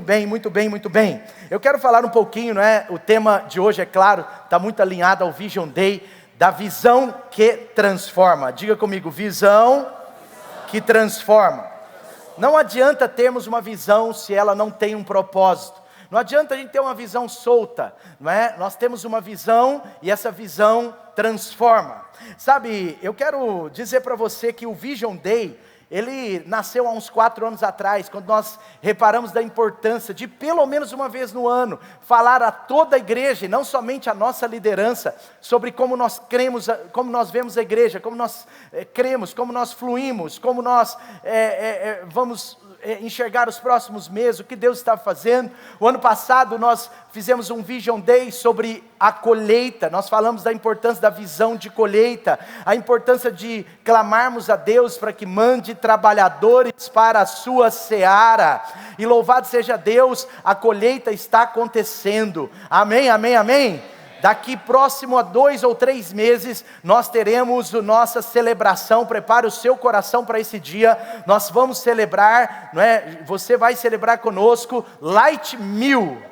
Bem, muito bem, muito bem. Eu quero falar um pouquinho, o tema de hoje, é claro, está muito alinhado ao Vision Day, da visão que transforma. Diga comigo, visão que transforma. Não adianta termos uma visão se ela não tem um propósito. Não adianta a gente ter uma visão solta, não é? Nós temos uma visão e essa visão transforma. Sabe, eu quero dizer para você que o Vision Day, ele nasceu há uns 4 anos atrás, quando nós reparamos da importância de pelo menos uma vez no ano, falar a toda a igreja, e não somente a nossa liderança, sobre como nós cremos, como nós vemos a igreja, como nós cremos, como nós fluímos, como nós vamos enxergar os próximos meses, o que Deus está fazendo. O ano passado nós fizemos um Vision Day sobre a colheita, nós falamos da importância da visão de colheita, a importância de clamarmos a Deus para que mande trabalhadores para a sua seara, e louvado seja Deus, a colheita está acontecendo, amém, amém, amém? Daqui próximo a 2 ou 3 meses, nós teremos a nossa celebração. Prepare o seu coração para esse dia. Nós vamos celebrar, não é? Você vai celebrar conosco Light 1000.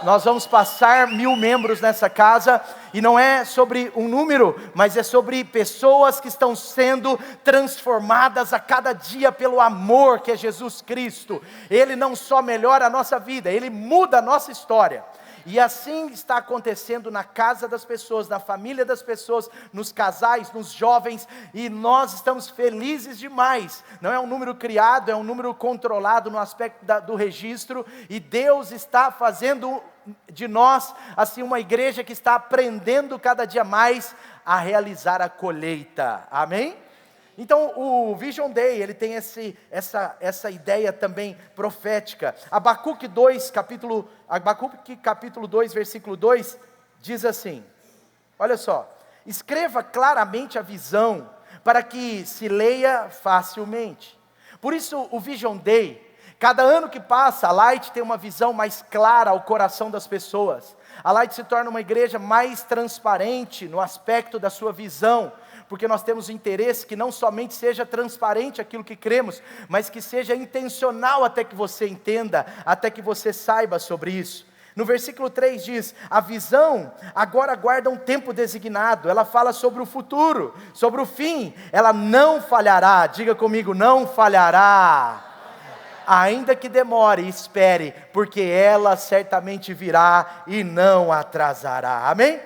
Nós vamos passar 1000 membros nessa casa, e não é sobre um número, mas é sobre pessoas que estão sendo transformadas a cada dia pelo amor que é Jesus Cristo. Ele não só melhora a nossa vida, Ele muda a nossa história. E assim está acontecendo na casa das pessoas, na família das pessoas, nos casais, nos jovens, e nós estamos felizes demais. Não é um número criado, é um número controlado no aspecto do registro, e Deus está fazendo de nós, assim, uma igreja que está aprendendo cada dia mais a realizar a colheita, amém? Então o Vision Day, ele tem essa ideia também profética. Abacuque capítulo 2, versículo 2, diz assim, olha só: escreva claramente a visão, para que se leia facilmente. Por isso o Vision Day, cada ano que passa, a Light tem uma visão mais clara ao coração das pessoas. A Light se torna uma igreja mais transparente no aspecto da sua visão, porque nós temos interesse que não somente seja transparente aquilo que cremos, mas que seja intencional até que você entenda, até que você saiba sobre isso. No versículo 3 diz: a visão agora aguarda um tempo designado. Ela fala sobre o futuro, sobre o fim. Ela não falhará. Diga comigo, não falhará. Ainda que demore, espere, porque ela certamente virá e não atrasará. Amém?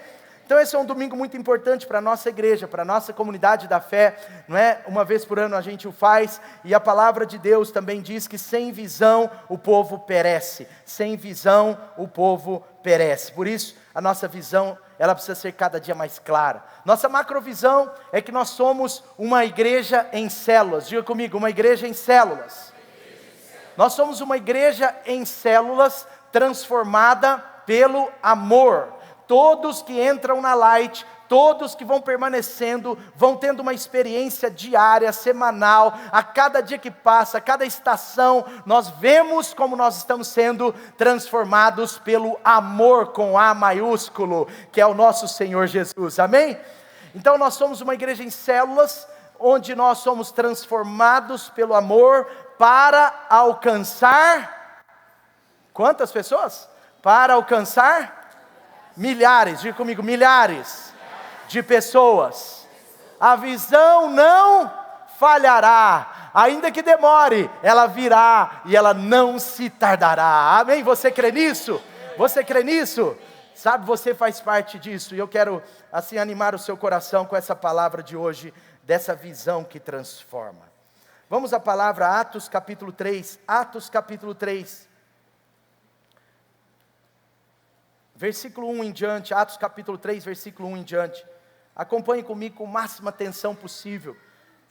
Então esse é um domingo muito importante para a nossa igreja, para a nossa comunidade da fé, não é? Uma vez por ano a gente o faz, e a palavra de Deus também diz que sem visão o povo perece, sem visão o povo perece. Por isso a nossa visão, ela precisa ser cada dia mais clara. Nossa macrovisão é que nós somos uma igreja em células. Diga comigo, uma igreja em células. Nós somos uma igreja em células transformada pelo amor. Todos que entram na Light, todos que vão permanecendo, vão tendo uma experiência diária, semanal, a cada dia que passa, a cada estação, nós vemos como nós estamos sendo transformados pelo amor com A maiúsculo, que é o nosso Senhor Jesus, amém? Então nós somos uma igreja em células, onde nós somos transformados pelo amor, para alcançar, quantas pessoas? Para alcançar milhares, diga comigo, milhares de pessoas. A visão não falhará, ainda que demore, ela virá e ela não se tardará, amém? Você crê nisso? Você crê nisso? Sabe, você faz parte disso, e eu quero assim animar o seu coração com essa palavra de hoje, dessa visão que transforma. Vamos à palavra Atos capítulo 3, Atos capítulo 3, versículo 1 em diante, Atos capítulo 3, versículo 1 em diante. Acompanhe comigo com máxima atenção possível.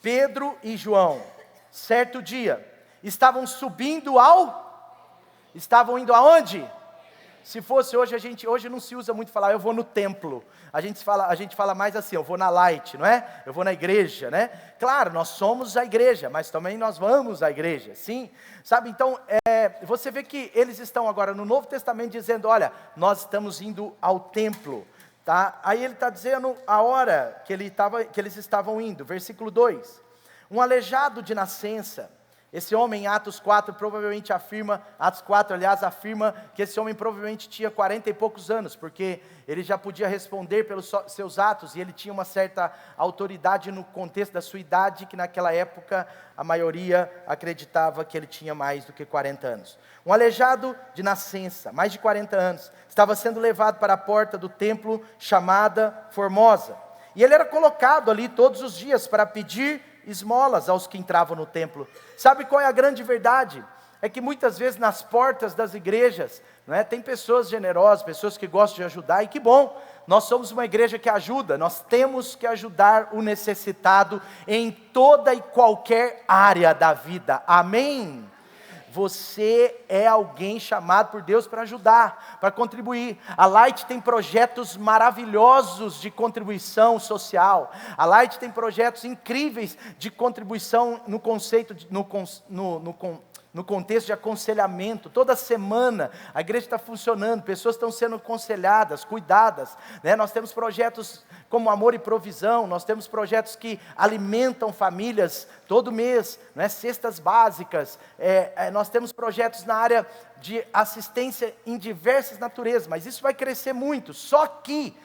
Pedro e João, certo dia, estavam indo aonde? Se fosse hoje, hoje não se usa muito falar, eu vou no templo. A gente fala mais assim, eu vou na Light, não é? Eu vou na igreja, né? Claro, nós somos a igreja, mas também nós vamos à igreja, sim? Sabe, então, você vê que eles estão agora no Novo Testamento dizendo, olha, nós estamos indo ao templo, tá? Aí ele está dizendo a hora que eles estavam indo, versículo 2. Um aleijado de nascença, Esse homem, em Atos 4, provavelmente afirma, Atos 4, aliás, afirma que esse homem provavelmente tinha 40 e poucos anos, porque ele já podia responder pelos seus atos, e ele tinha uma certa autoridade no contexto da sua idade, que naquela época a maioria acreditava que ele tinha mais do que 40 anos. Um aleijado de nascença, mais de 40 anos, estava sendo levado para a porta do templo chamada Formosa, e ele era colocado ali todos os dias para pedir esmolas aos que entravam no templo. Sabe qual é a grande verdade? É que muitas vezes nas portas das igrejas, tem pessoas generosas, pessoas que gostam de ajudar, e que bom, nós somos uma igreja que ajuda, nós temos que ajudar o necessitado em toda e qualquer área da vida, amém? Você é alguém chamado por Deus para ajudar, para contribuir. A Light tem projetos maravilhosos de contribuição social. A Light tem projetos incríveis de contribuição no conceito, no contexto de aconselhamento. Toda semana a igreja está funcionando, pessoas estão sendo aconselhadas, cuidadas, Nós temos projetos como Amor e Provisão, nós temos projetos que alimentam famílias todo mês, cestas básicas, nós temos projetos na área de assistência em diversas naturezas, mas isso vai crescer muito. Só que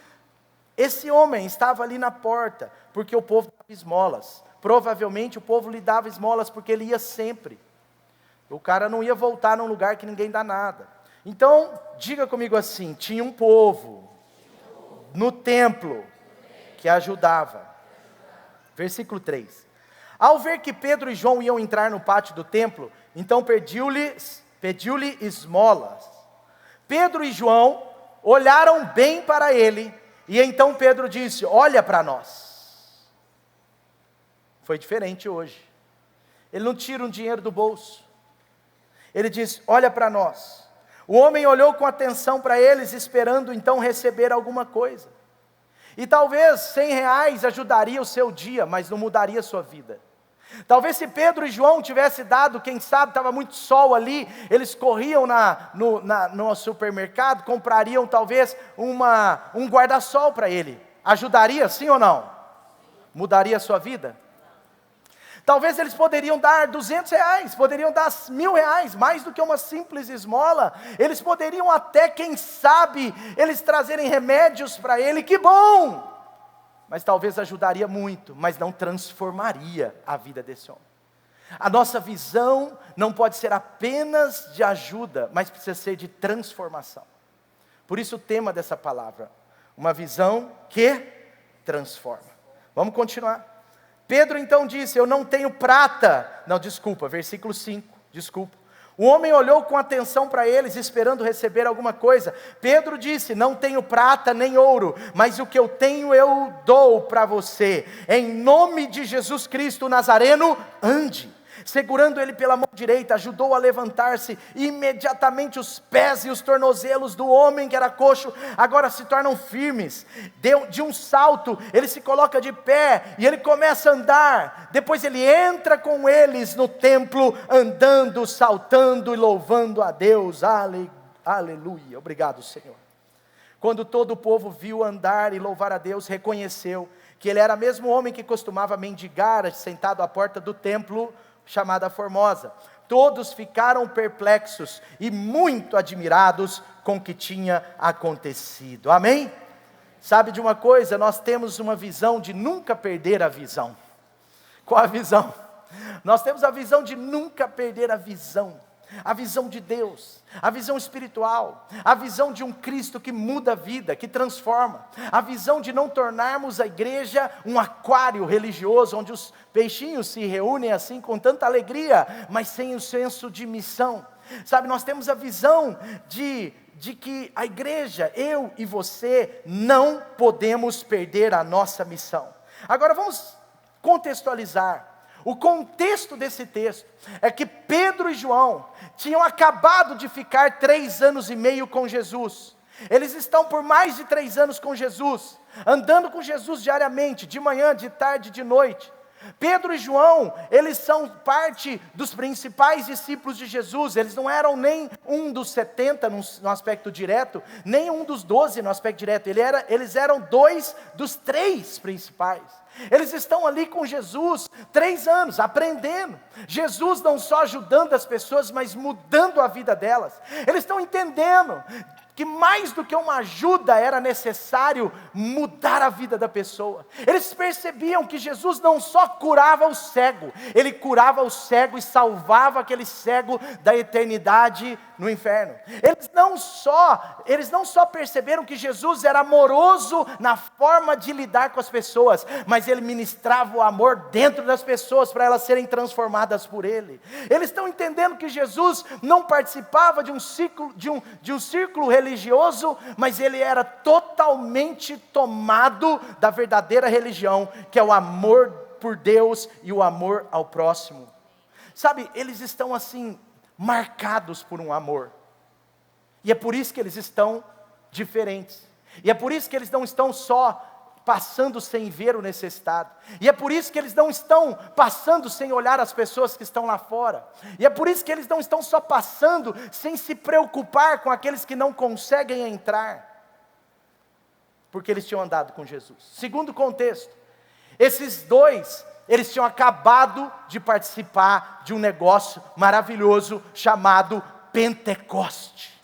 esse homem estava ali na porta, porque o povo dava esmolas. Provavelmente o povo lhe dava esmolas porque ele ia sempre. O cara não ia voltar num lugar que ninguém dá nada. Então, diga comigo assim: tinha um povo no templo que ajudava. Versículo 3. Ao ver que Pedro e João iam entrar no pátio do templo, então pediu-lhe esmolas. Pedro e João olharam bem para ele, e então Pedro disse: olha para nós. Foi diferente hoje. Ele não tira um dinheiro do bolso. Ele diz: olha para nós. O homem olhou com atenção para eles, esperando então receber alguma coisa. E talvez 100 reais ajudaria o seu dia, mas não mudaria a sua vida. Talvez se Pedro e João tivessem dado, quem sabe, estava muito sol ali, eles corriam no supermercado, comprariam talvez um guarda-sol para ele. Ajudaria, sim ou não? Mudaria a sua vida? Talvez eles poderiam dar 200 reais, poderiam dar 1.000 reais, mais do que uma simples esmola. Eles poderiam até, quem sabe, eles trazerem remédios para ele, que bom! Mas talvez ajudaria muito, mas não transformaria a vida desse homem. A nossa visão não pode ser apenas de ajuda, mas precisa ser de transformação. Por isso o tema dessa palavra, uma visão que transforma. Vamos continuar. Pedro então disse: eu não tenho prata. Não, desculpa, versículo 5, desculpa. O homem olhou com atenção para eles, esperando receber alguma coisa. Pedro disse: não tenho prata nem ouro, mas o que eu tenho eu dou para você. Em nome de Jesus Cristo Nazareno, ande. Segurando ele pela mão direita, ajudou a levantar-se, e imediatamente os pés e os tornozelos do homem que era coxo, agora se tornam firmes. De um salto, ele se coloca de pé, e ele começa a andar. Depois ele entra com eles no templo, andando, saltando e louvando a Deus. Aleluia, obrigado Senhor. Quando todo o povo viu andar e louvar a Deus, reconheceu que ele era o mesmo homem que costumava mendigar, sentado à porta do templo, chamada Formosa. Todos ficaram perplexos e muito admirados com o que tinha acontecido. Amém? Sabe de uma coisa? Nós temos uma visão de nunca perder a visão. Qual a visão? Nós temos a visão de nunca perder a visão de Deus, a visão espiritual, a visão de um Cristo que muda a vida, que transforma, a visão de não tornarmos a igreja um aquário religioso, onde os peixinhos se reúnem assim com tanta alegria, mas sem o senso de missão. Sabe, nós temos a visão de que a igreja, eu e você, não podemos perder a nossa missão. Agora vamos contextualizar. O contexto desse texto é que Pedro e João tinham acabado de ficar 3 anos e meio com Jesus. Eles estão por mais de 3 anos com Jesus, andando com Jesus diariamente, de manhã, de tarde, de noite. Pedro e João, eles são parte dos principais discípulos de Jesus. Eles não eram nem um dos 70 no aspecto direto, nem um dos 12 no aspecto direto. Eles eram 2 dos 3 principais. Eles estão ali com Jesus 3 anos, aprendendo. Jesus não só ajudando as pessoas, mas mudando a vida delas. Eles estão entendendo que mais do que uma ajuda era necessário mudar a vida da pessoa. Eles percebiam que Jesus não só curava o cego, Ele curava o cego e salvava aquele cego da eternidade no inferno. Eles não só perceberam que Jesus era amoroso na forma de lidar com as pessoas, mas Ele ministrava o amor dentro das pessoas para elas serem transformadas por Ele. Eles estão entendendo que Jesus não participava de um círculo religioso, mas Ele era totalmente tomado da verdadeira religião, que é o amor por Deus e o amor ao próximo. Sabe, eles estão assim, marcados por um amor, e é por isso que eles estão diferentes, e é por isso que eles não estão só passando sem ver o necessitado, e é por isso que eles não estão passando sem olhar as pessoas que estão lá fora, e é por isso que eles não estão só passando sem se preocupar com aqueles que não conseguem entrar, porque eles tinham andado com Jesus. Segundo contexto, esses dois, eles tinham acabado de participar de um negócio maravilhoso chamado Pentecoste.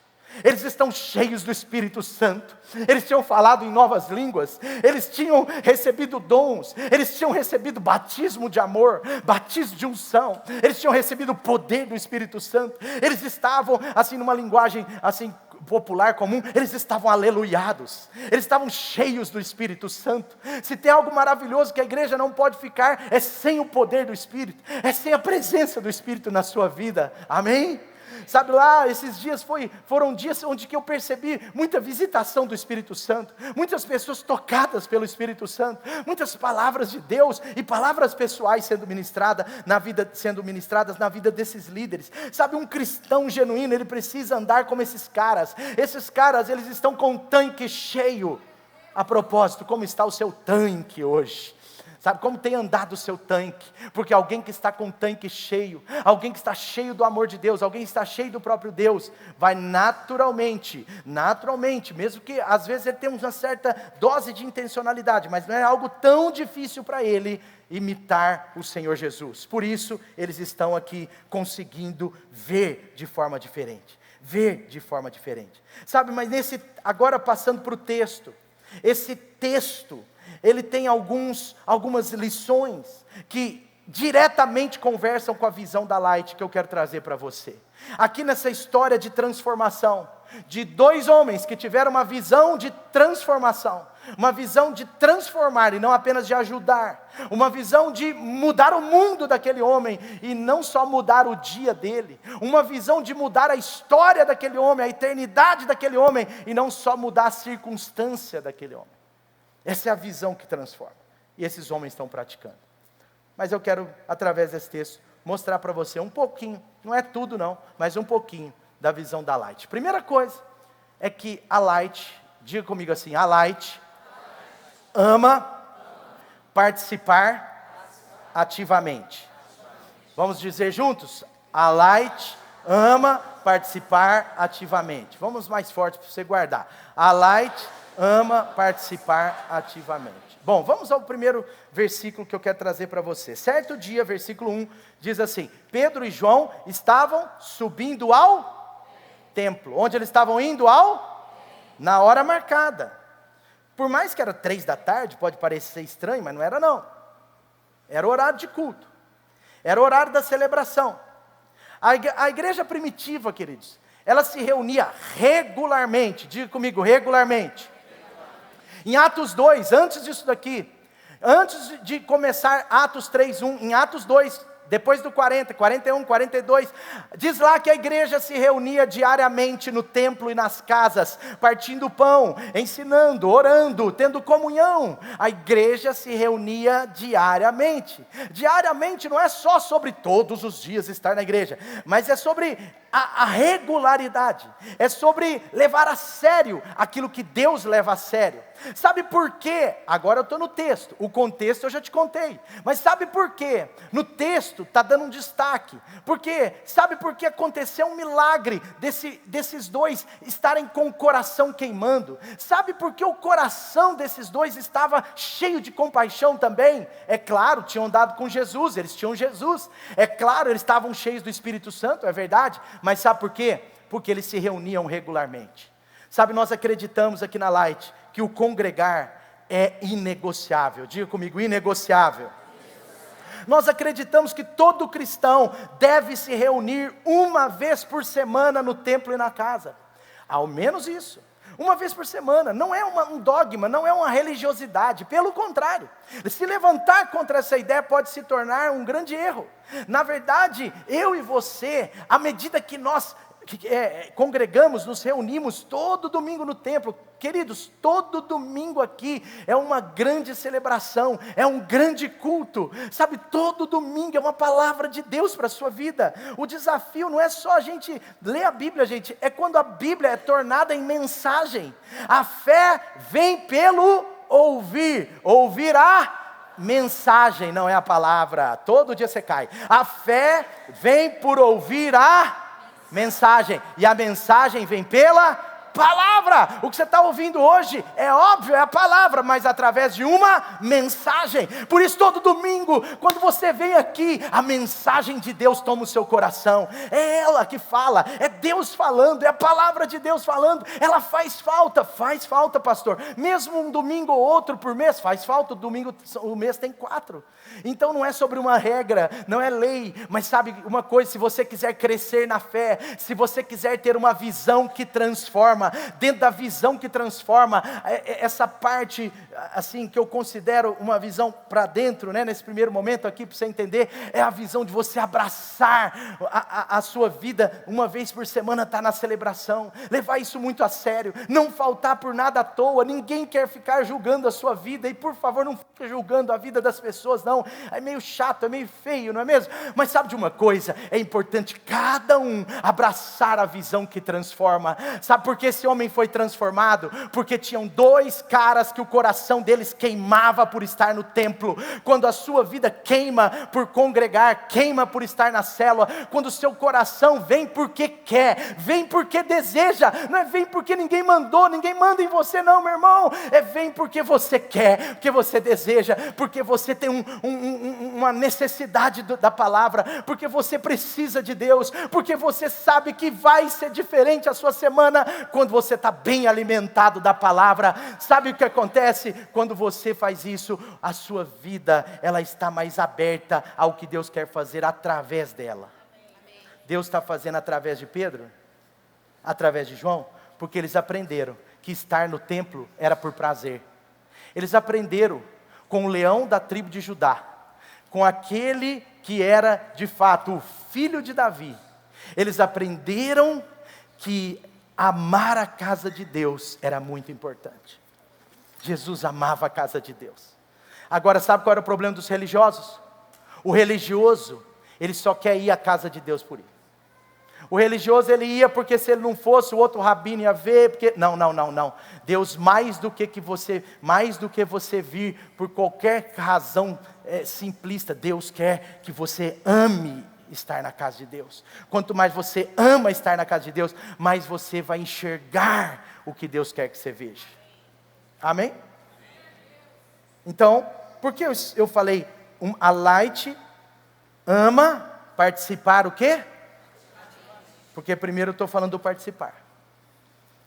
Eles estão cheios do Espírito Santo, eles tinham falado em novas línguas, eles tinham recebido dons, eles tinham recebido batismo de amor, batismo de unção, eles tinham recebido o poder do Espírito Santo, eles estavam, assim, numa linguagem, assim, popular comum, eles estavam aleluiados, eles estavam cheios do Espírito Santo. Se tem algo maravilhoso que a igreja não pode ficar, é sem o poder do Espírito, é sem a presença do Espírito na sua vida, amém? Sabe lá, esses dias foram dias onde que eu percebi muita visitação do Espírito Santo, muitas pessoas tocadas pelo Espírito Santo, muitas palavras de Deus e palavras pessoais sendo ministradas na vida desses líderes. Sabe, um cristão genuíno, ele precisa andar como esses caras, eles estão com o tanque cheio. A propósito, como está o seu tanque hoje? Sabe como tem andado o seu tanque? Porque alguém que está com o tanque cheio, alguém que está cheio do amor de Deus, alguém que está cheio do próprio Deus, vai naturalmente, mesmo que às vezes ele tenha uma certa dose de intencionalidade, mas não é algo tão difícil para ele imitar o Senhor Jesus. Por isso, eles estão aqui conseguindo ver de forma diferente. Sabe, mas agora passando para o texto, esse texto, ele tem algumas lições que diretamente conversam com a visão da Light que eu quero trazer para você. Aqui nessa história de transformação, de 2 homens que tiveram uma visão de transformação, uma visão de transformar e não apenas de ajudar, uma visão de mudar o mundo daquele homem e não só mudar o dia dele, uma visão de mudar a história daquele homem, a eternidade daquele homem e não só mudar a circunstância daquele homem. Essa é a visão que transforma, e esses homens estão praticando. Mas eu quero, através desse texto, mostrar para você um pouquinho, não é tudo não, mas um pouquinho da visão da Light. Primeira coisa, é que a Light, diga comigo assim, a Light ama participar ativamente. Vamos dizer juntos? A Light ama participar ativamente. Vamos mais forte para você guardar. A Light ama participar ativamente. Bom, vamos ao primeiro versículo que eu quero trazer para você. Certo dia, versículo 1, diz assim: Pedro e João estavam subindo ao templo. Onde eles estavam indo? Na hora marcada. Por mais que era 3 da tarde, pode parecer estranho, mas não era não. Era o horário de culto. Era o horário da celebração. A igreja primitiva, queridos, ela se reunia regularmente. Diga comigo, regularmente. Em Atos 2, antes disso daqui, antes de começar Atos 3:1, em Atos 2, depois do 40, 41, 42, diz lá que a igreja se reunia diariamente no templo e nas casas, partindo pão, ensinando, orando, tendo comunhão. A igreja se reunia diariamente. Diariamente não é só sobre todos os dias estar na igreja, mas é sobre a regularidade, é sobre levar a sério aquilo que Deus leva a sério. Sabe por quê? Agora eu estou no texto, o contexto eu já te contei, mas sabe por quê? No texto texto está dando um destaque. Por quê? Sabe por que aconteceu um milagre desses dois estarem com o coração queimando? Sabe por que o coração desses dois estava cheio de compaixão também? É claro, tinham andado com Jesus, eles tinham Jesus. É claro, eles estavam cheios do Espírito Santo, é verdade. Mas sabe por quê? Porque eles se reuniam regularmente. Sabe, nós acreditamos aqui na Light que o congregar é inegociável. Diga comigo, inegociável. Nós acreditamos que todo cristão deve se reunir uma vez por semana no templo e na casa. Ao menos isso. Uma vez por semana. Não é um dogma, não é uma religiosidade. Pelo contrário. Se levantar contra essa ideia pode se tornar um grande erro. Na verdade, eu e você, à medida que nós congregamos, nos reunimos todo domingo no templo. Queridos, todo domingo aqui é uma grande celebração, é um grande culto, sabe, todo domingo é uma palavra de Deus para a sua vida. O desafio não é só a gente ler a Bíblia, gente, é quando a Bíblia é tornada em mensagem. A fé vem pelo ouvir a mensagem, não é a palavra, todo dia você cai. A fé vem por ouvir a mensagem, e a mensagem vem pela palavra. O que você está ouvindo hoje, é óbvio, é a palavra, mas através de uma mensagem. Por isso todo domingo, quando você vem aqui, a mensagem de Deus toma o seu coração. É ela que fala, é Deus falando, é a palavra de Deus falando. Ela faz falta, pastor. Mesmo um domingo ou outro por mês, faz falta. O mês tem 4. Então não é sobre uma regra, não é lei, mas sabe uma coisa, se você quiser crescer na fé, se você quiser ter uma visão que transforma, dentro da visão que transforma, essa parte assim que eu considero uma visão para dentro, né, nesse primeiro momento aqui, para você entender, é a visão de você abraçar a sua vida, uma vez por semana estar na celebração, levar isso muito a sério, não faltar por nada à toa. Ninguém quer ficar julgando a sua vida, e por favor não fique julgando a vida das pessoas, não. É meio chato, é meio feio, não é mesmo? Mas sabe de uma coisa? É importante cada um abraçar a visão que transforma. Sabe por que esse homem foi transformado? Porque tinham 2 caras que o coração deles queimava por estar no templo. Quando a sua vida queima por congregar, queima por estar na célula, quando o seu coração vem porque quer, vem porque deseja, não é vem porque ninguém mandou, ninguém manda em você não, meu irmão, é vem porque você quer, porque você deseja, porque você tem uma necessidade da palavra, porque você precisa de Deus, porque você sabe que vai ser diferente a sua semana quando você está bem alimentado da palavra. Sabe o que acontece? Quando você faz isso, a sua vida, ela está mais aberta ao que Deus quer fazer através dela. Deus está fazendo através de Pedro, através de João, porque eles aprenderam que estar no templo era por prazer. Eles aprenderam com o leão da tribo de Judá, com aquele que era de fato o filho de Davi. Eles aprenderam que amar a casa de Deus era muito importante. Jesus amava a casa de Deus. Agora sabe qual era o problema dos religiosos? O religioso, ele só quer ir à casa de Deus por ir. O religioso, ele ia porque se ele não fosse, o outro rabino ia ver, porque... Não. Deus, mais do que você vir por qualquer razão simplista, Deus quer que você ame estar na casa de Deus. Quanto mais você ama estar na casa de Deus, mais você vai enxergar o que Deus quer que você veja. Amém? Então, por que eu falei, a Light ama participar o quê? Porque primeiro eu estou falando do participar.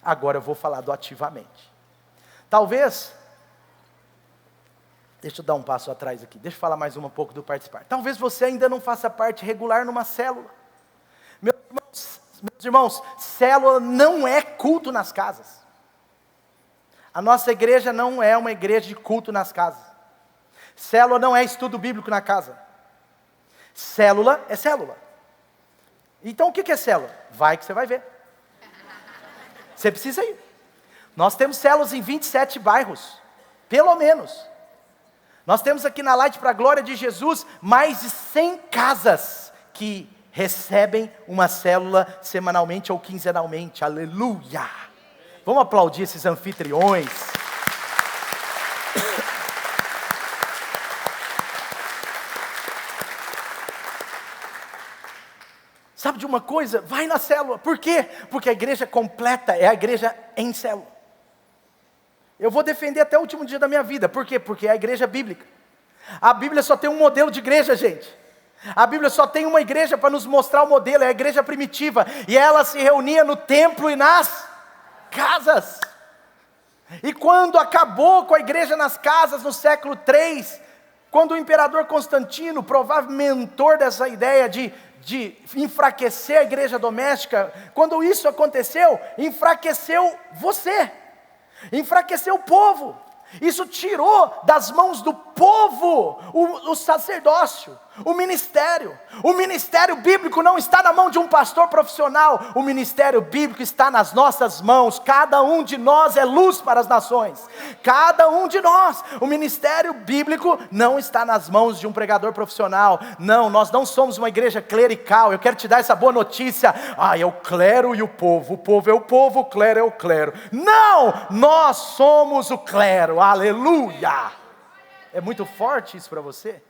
Agora eu vou falar do ativamente. Talvez, deixa eu dar um passo atrás aqui, deixa eu falar mais um pouco do participar. Talvez você ainda não faça parte regular numa célula. Meus irmãos, célula não é culto nas casas. A nossa igreja não é uma igreja de culto nas casas. Célula não é estudo bíblico na casa. Célula é célula. Então o que é célula? Vai que você vai ver. Você precisa ir. Nós temos células em 27 bairros, pelo menos. Nós temos aqui na Light, para a glória de Jesus, mais de 100 casas que recebem uma célula semanalmente ou quinzenalmente. Aleluia! Vamos aplaudir esses anfitriões. uma coisa? Vai na célula. Por quê? Porque a igreja completa é a igreja em célula. Eu vou defender até o último dia da minha vida. Por quê? Porque é a igreja bíblica. A Bíblia só tem um modelo de igreja, gente. A Bíblia só tem uma igreja para nos mostrar o modelo, é a igreja primitiva. E ela se reunia no templo e nas casas. E quando acabou com a igreja nas casas no século III, quando o imperador Constantino, provável mentor dessa ideia de enfraquecer a igreja doméstica, quando isso aconteceu, enfraqueceu você, enfraqueceu o povo. Isso tirou das mãos do povo o sacerdócio, o ministério. O ministério bíblico não está na mão de um pastor profissional. O ministério bíblico está nas nossas mãos. Cada um de nós é luz para as nações. Cada um de nós. O ministério bíblico não está nas mãos de um pregador profissional. Não, nós não somos uma igreja clerical. Eu quero te dar essa boa notícia. É o clero e o povo. O povo é o povo, o clero é o clero. Não, nós somos o clero. Aleluia. É muito forte isso para você?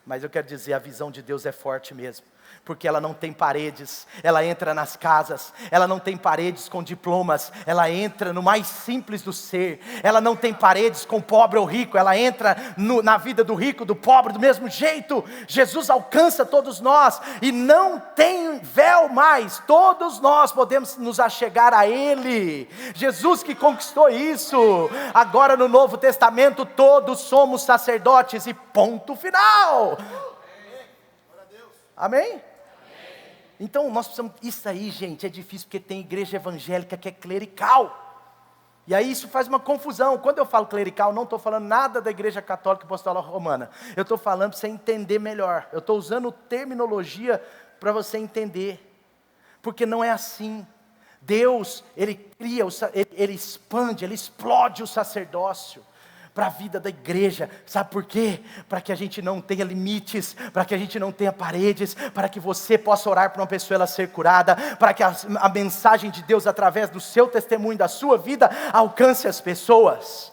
Mas eu quero dizer, a visão de Deus é forte mesmo, porque ela não tem paredes, ela entra nas casas, ela não tem paredes com diplomas, ela entra no mais simples do ser, ela não tem paredes com pobre ou rico, ela entra na vida do rico, do pobre, do mesmo jeito. Jesus alcança todos nós, e não tem véu mais, todos nós podemos nos achegar a Ele. Jesus que conquistou isso. Agora no Novo Testamento todos somos sacerdotes, e ponto final. Amém? Então nós precisamos, isso aí, gente, é difícil porque tem igreja evangélica que é clerical. E aí isso faz uma confusão. Quando eu falo clerical, não estou falando nada da igreja católica apostólica romana. Eu estou falando para você entender melhor. Eu estou usando terminologia para você entender. Porque não é assim. Deus, Ele cria, Ele expande, Ele explode o sacerdócio para a vida da igreja. Sabe por quê? Para que a gente não tenha limites, para que a gente não tenha paredes, para que você possa orar para uma pessoa ela ser curada, para que a mensagem de Deus através do seu testemunho, da sua vida, alcance as pessoas.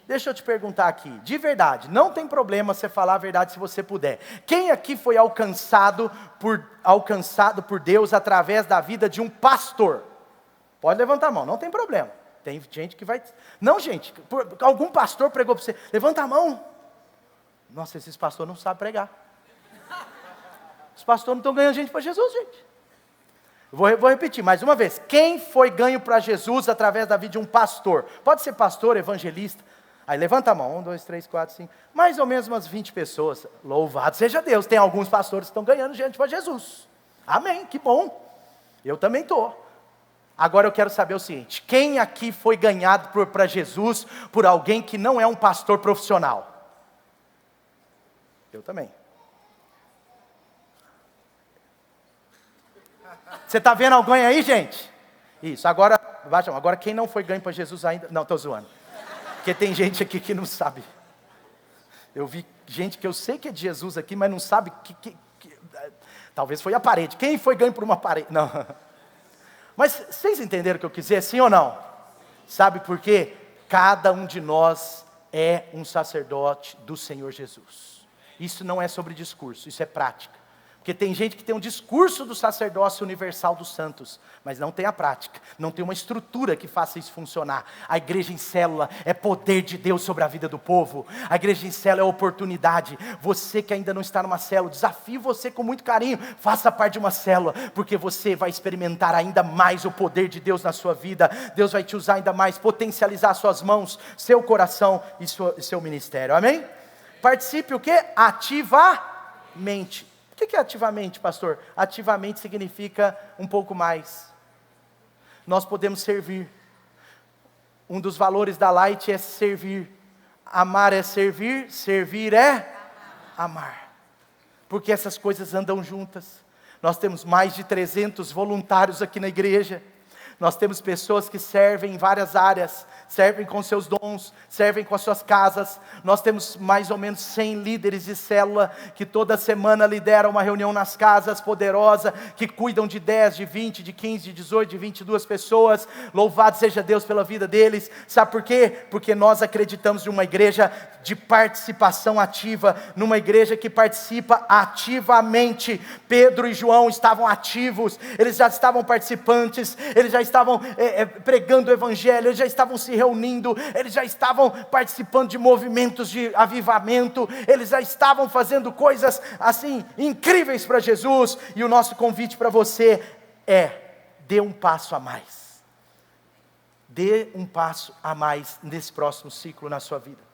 Deixa eu te perguntar aqui, de verdade, não tem problema você falar a verdade se você puder. Quem aqui foi alcançado por Deus através da vida de um pastor? Pode levantar a mão, não tem problema. Tem gente que vai... Não, gente, algum pastor pregou para você. Levanta a mão. Nossa, esses pastores não sabem pregar. Os pastores não estão ganhando gente para Jesus, gente. Vou repetir mais uma vez. Quem foi ganho para Jesus através da vida de um pastor? Pode ser pastor, evangelista. Aí levanta a mão. 1, 2, 3, 4, 5. Mais ou menos umas 20 pessoas. Louvado seja Deus. Tem alguns pastores que estão ganhando gente para Jesus. Amém, que bom. Eu também estou. Agora eu quero saber o seguinte: quem aqui foi ganhado para Jesus por alguém que não é um pastor profissional? Eu também. Você está vendo alguém aí, gente? Isso, agora quem não foi ganho para Jesus ainda... Não, estou zoando. Porque tem gente aqui que não sabe. Eu vi gente que eu sei que é de Jesus aqui, mas não sabe talvez foi a parede. Quem foi ganho por uma parede? Não. Mas vocês entenderam o que eu quis dizer, sim ou não? Sabe por quê? Cada um de nós é um sacerdote do Senhor Jesus. Isso não é sobre discurso, isso é prática. Porque tem gente que tem um discurso do sacerdócio universal dos santos, mas não tem a prática, não tem uma estrutura que faça isso funcionar. A igreja em célula é poder de Deus sobre a vida do povo. A igreja em célula é oportunidade. Você que ainda não está numa célula, desafio você com muito carinho, faça parte de uma célula, porque você vai experimentar ainda mais o poder de Deus na sua vida. Deus vai te usar ainda mais, potencializar suas mãos, seu coração e seu ministério. Amém? Participe o quê? Ativamente. O que é ativamente, pastor? Ativamente significa um pouco mais. Nós podemos servir. Um dos valores da Light é servir. Amar é servir, servir é amar. Porque essas coisas andam juntas. Nós temos mais de 300 voluntários aqui na igreja. Nós temos pessoas que servem em várias áreas. servem com seus dons, servem com as suas casas. Nós temos mais ou menos 100 líderes de célula, que toda semana lideram uma reunião nas casas poderosa, que cuidam de 10, de 20, de 15, de 18, de 22 pessoas. Louvado seja Deus pela vida deles. Sabe por quê? Porque nós acreditamos em uma igreja de participação ativa, numa igreja que participa ativamente. Pedro e João estavam ativos, eles já estavam participantes, eles já estavam pregando o evangelho, eles já estavam se reunindo, eles já estavam participando de movimentos de avivamento, eles já estavam fazendo coisas assim incríveis para Jesus. E o nosso convite para você é: dê um passo a mais. Dê um passo a mais nesse próximo ciclo na sua vida.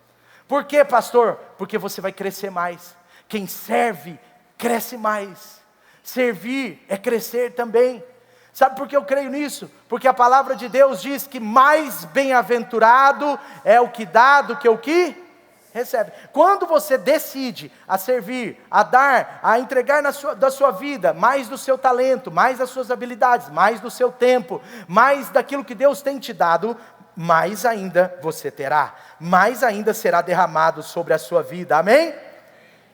Por quê, pastor? Porque você vai crescer mais. Quem serve, cresce mais. Servir é crescer também. Sabe por que eu creio nisso? Porque a palavra de Deus diz que mais bem-aventurado é o que dá do que o que recebe. Quando você decide a servir, a dar, a entregar da sua vida, mais do seu talento, mais das suas habilidades, mais do seu tempo, mais daquilo que Deus tem te dado, mais ainda você terá, mais ainda será derramado sobre a sua vida, amém?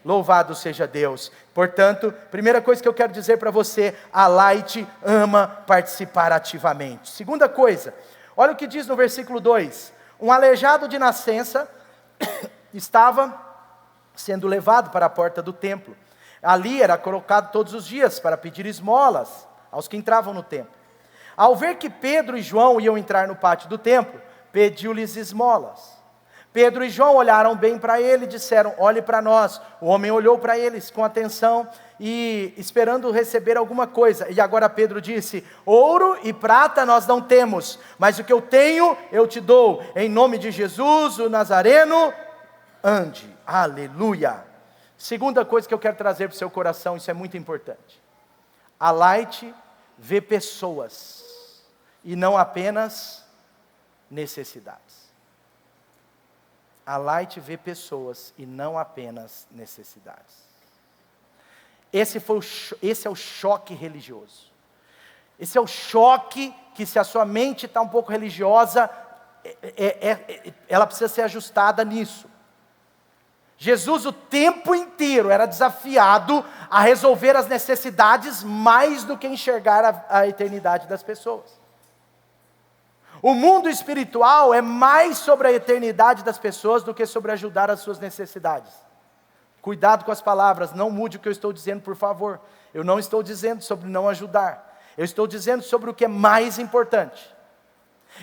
Louvado seja Deus. Portanto, primeira coisa que eu quero dizer para você: a Light ama participar ativamente. Segunda coisa, olha o que diz no versículo 2: um aleijado de nascença estava sendo levado para a porta do templo. Ali era colocado todos os dias para pedir esmolas aos que entravam no templo. Ao ver que Pedro e João iam entrar no pátio do templo, pediu-lhes esmolas. Pedro e João olharam bem para ele e disseram: olhe para nós. O homem olhou para eles com atenção e esperando receber alguma coisa. E agora Pedro disse: ouro e prata nós não temos, mas o que eu tenho eu te dou. Em nome de Jesus, o Nazareno, ande. Aleluia. Segunda coisa que eu quero trazer para o seu coração, isso é muito importante. A Light vê pessoas e não apenas necessidades. A Light vê pessoas e não apenas necessidades. Esse é o choque religioso. Esse é o choque que, se a sua mente está um pouco religiosa, ela precisa ser ajustada nisso. Jesus o tempo inteiro era desafiado a resolver as necessidades mais do que enxergar a eternidade das pessoas. O mundo espiritual é mais sobre a eternidade das pessoas do que sobre ajudar as suas necessidades. Cuidado com as palavras, não mude o que eu estou dizendo, por favor. Eu não estou dizendo sobre não ajudar, eu estou dizendo sobre o que é mais importante.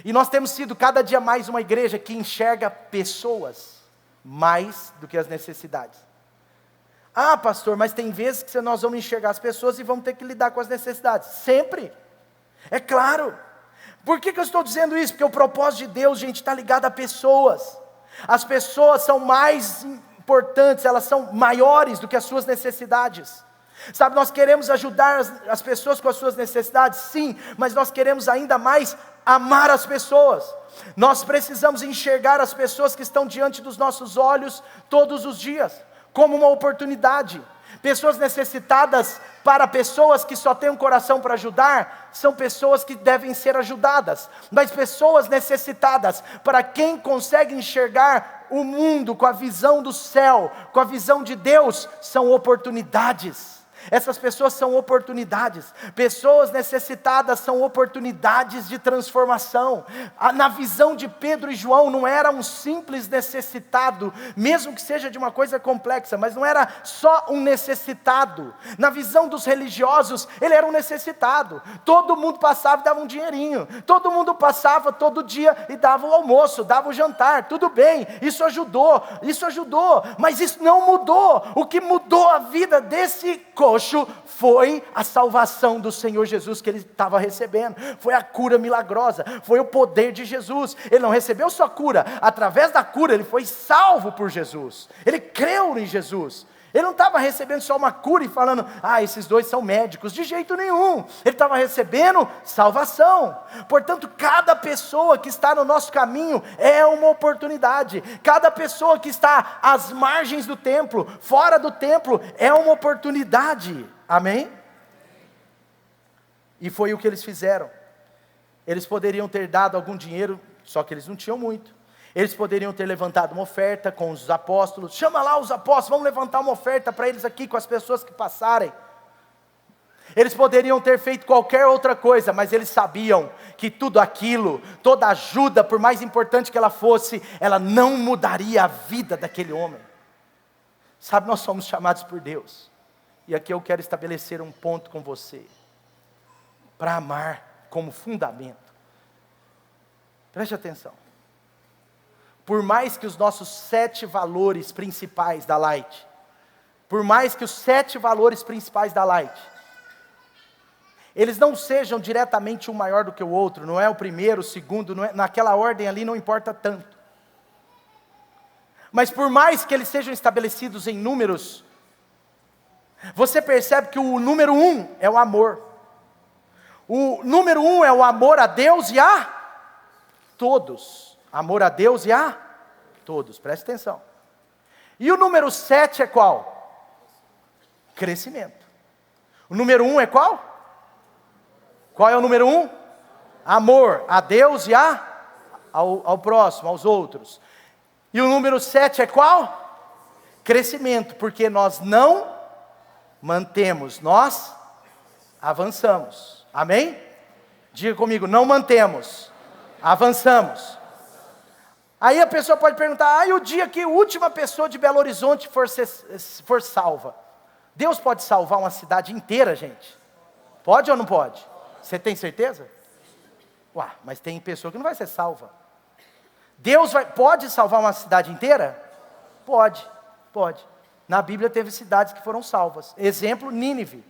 E nós temos sido cada dia mais uma igreja que enxerga pessoas mais do que as necessidades. Ah, pastor, mas tem vezes que nós vamos enxergar as pessoas e vamos ter que lidar com as necessidades. Sempre. É claro. Por que eu estou dizendo isso? Porque o propósito de Deus, gente, está ligado a pessoas. As pessoas são mais importantes, elas são maiores do que as suas necessidades. Sabe, nós queremos ajudar as pessoas com as suas necessidades, sim, mas nós queremos ainda mais amar as pessoas. Nós precisamos enxergar as pessoas que estão diante dos nossos olhos todos os dias, como uma oportunidade. Pessoas necessitadas, para pessoas que só têm um coração para ajudar, são pessoas que devem ser ajudadas. Mas pessoas necessitadas, para quem consegue enxergar o mundo com a visão do céu, com a visão de Deus, são oportunidades. Essas pessoas são oportunidades. Pessoas necessitadas são oportunidades de transformação. Na visão de Pedro e João, não era um simples necessitado, mesmo que seja de uma coisa complexa, mas não era só um necessitado. Na visão dos religiosos, ele era um necessitado. Todo mundo passava e dava um dinheirinho. Todo mundo passava todo dia e dava o almoço, dava o jantar. Tudo bem, isso ajudou, mas isso não mudou. O que mudou a vida desse coxo foi a salvação do Senhor Jesus que ele estava recebendo. Foi a cura milagrosa, foi o poder de Jesus. Ele não recebeu só cura, através da cura ele foi salvo por Jesus. Ele creu em Jesus. Ele não estava recebendo só uma cura e falando: ah, esses dois são médicos. De jeito nenhum. Ele estava recebendo salvação. Portanto, cada pessoa que está no nosso caminho é uma oportunidade. Cada pessoa que está às margens do templo, fora do templo, é uma oportunidade. Amém? E foi o que eles fizeram. Eles poderiam ter dado algum dinheiro só que eles não tinham muito. Eles poderiam ter levantado uma oferta com os apóstolos, chama lá os apóstolos, vamos levantar uma oferta para eles aqui com as pessoas que passarem. Eles poderiam ter feito qualquer outra coisa, mas eles sabiam que tudo aquilo, toda ajuda, por mais importante que ela fosse, ela não mudaria a vida daquele homem. Sabe, nós somos chamados por Deus, e aqui eu quero estabelecer um ponto com você, para amar como fundamento. Preste atenção. Por mais que os nossos 7 valores principais da Light, por mais que os 7 valores principais da Light, eles não sejam diretamente um maior do que o outro, não é o primeiro, o segundo, não é, naquela ordem ali não importa tanto. Mas por mais que eles sejam estabelecidos em números, você percebe que o número 1 é o amor. O número 1 é o amor a Deus e a todos. Amor a Deus e a todos, preste atenção. E o número 7 é qual? Crescimento. O número 1 é qual? Qual é o número 1? Amor a Deus e ao próximo, aos outros. E o número 7 é qual? Crescimento, porque nós não mantemos, nós avançamos. Amém? Diga comigo, não mantemos, avançamos. Aí a pessoa pode perguntar, e o dia que a última pessoa de Belo Horizonte for salva? Deus pode salvar uma cidade inteira, gente? Pode ou não pode? Você tem certeza? Ué, mas tem pessoa que não vai ser salva. Deus pode salvar uma cidade inteira? Pode. Na Bíblia teve cidades que foram salvas. Exemplo, Nínive.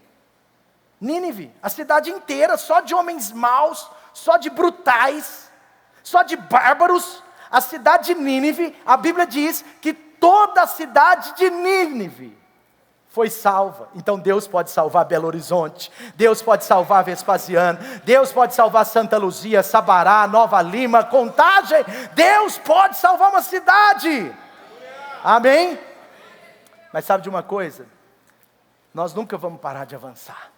Nínive, a cidade inteira, só de homens maus, só de brutais, só de bárbaros. A cidade de Nínive, a Bíblia diz que toda a cidade de Nínive foi salva. Então Deus pode salvar Belo Horizonte, Deus pode salvar Vespasiano, Deus pode salvar Santa Luzia, Sabará, Nova Lima, Contagem. Deus pode salvar uma cidade. Amém? Mas sabe de uma coisa? Nós nunca vamos parar de avançar.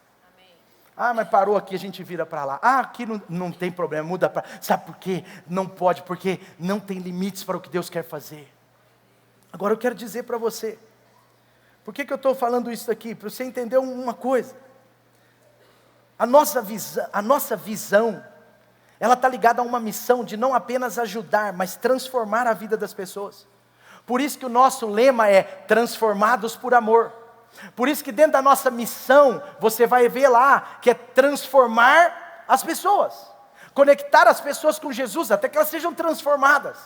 Mas parou aqui, a gente vira para lá. Aqui não tem problema, muda para... Sabe por quê? Não pode, porque não tem limites para o que Deus quer fazer. Agora eu quero dizer para você, por que eu estou falando isso aqui? Para você entender uma coisa. A nossa visão, ela está ligada a uma missão de não apenas ajudar, mas transformar a vida das pessoas. Por isso que o nosso lema é transformados por amor. Por isso que dentro da nossa missão, você vai ver lá, que é transformar as pessoas. Conectar as pessoas com Jesus, até que elas sejam transformadas.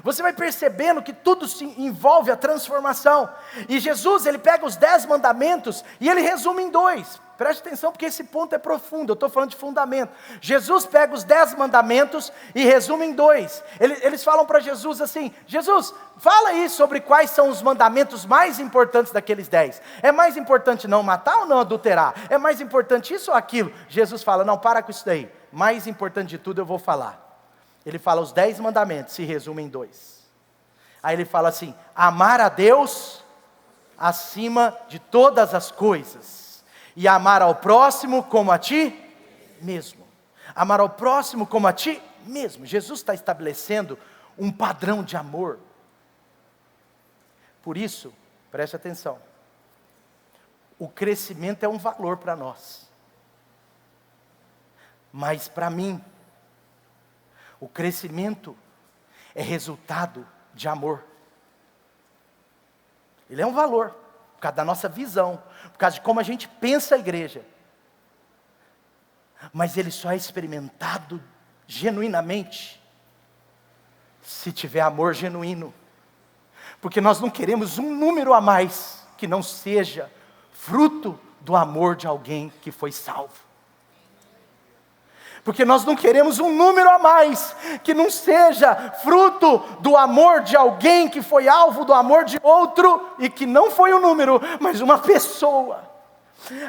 Você vai percebendo que tudo se envolve a transformação. E Jesus, ele pega os 10 mandamentos e ele resume em 2. Preste atenção porque esse ponto é profundo, eu estou falando de fundamento. Jesus pega os 10 mandamentos e resume em 2. Eles falam para Jesus assim, Jesus, fala aí sobre quais são os mandamentos mais importantes daqueles 10. É mais importante não matar ou não adulterar? É mais importante isso ou aquilo? Jesus fala, não, para com isso daí. Mais importante de tudo eu vou falar. Ele fala os 10 mandamentos, se resume em 2. Aí ele fala assim, amar a Deus acima de todas as coisas. E amar ao próximo como a ti mesmo. Amar ao próximo como a ti mesmo. Jesus está estabelecendo um padrão de amor. Por isso, preste atenção. O crescimento é um valor para nós. Mas para mim, o crescimento é resultado de amor. Ele é um valor. Por causa da nossa visão, por causa de como a gente pensa a igreja. Mas ele só é experimentado genuinamente se tiver amor genuíno. Porque nós não queremos um número a mais que não seja fruto do amor de alguém que foi salvo. Porque nós não queremos um número a mais, que não seja fruto do amor de alguém que foi alvo do amor de outro, e que não foi um número, mas uma pessoa.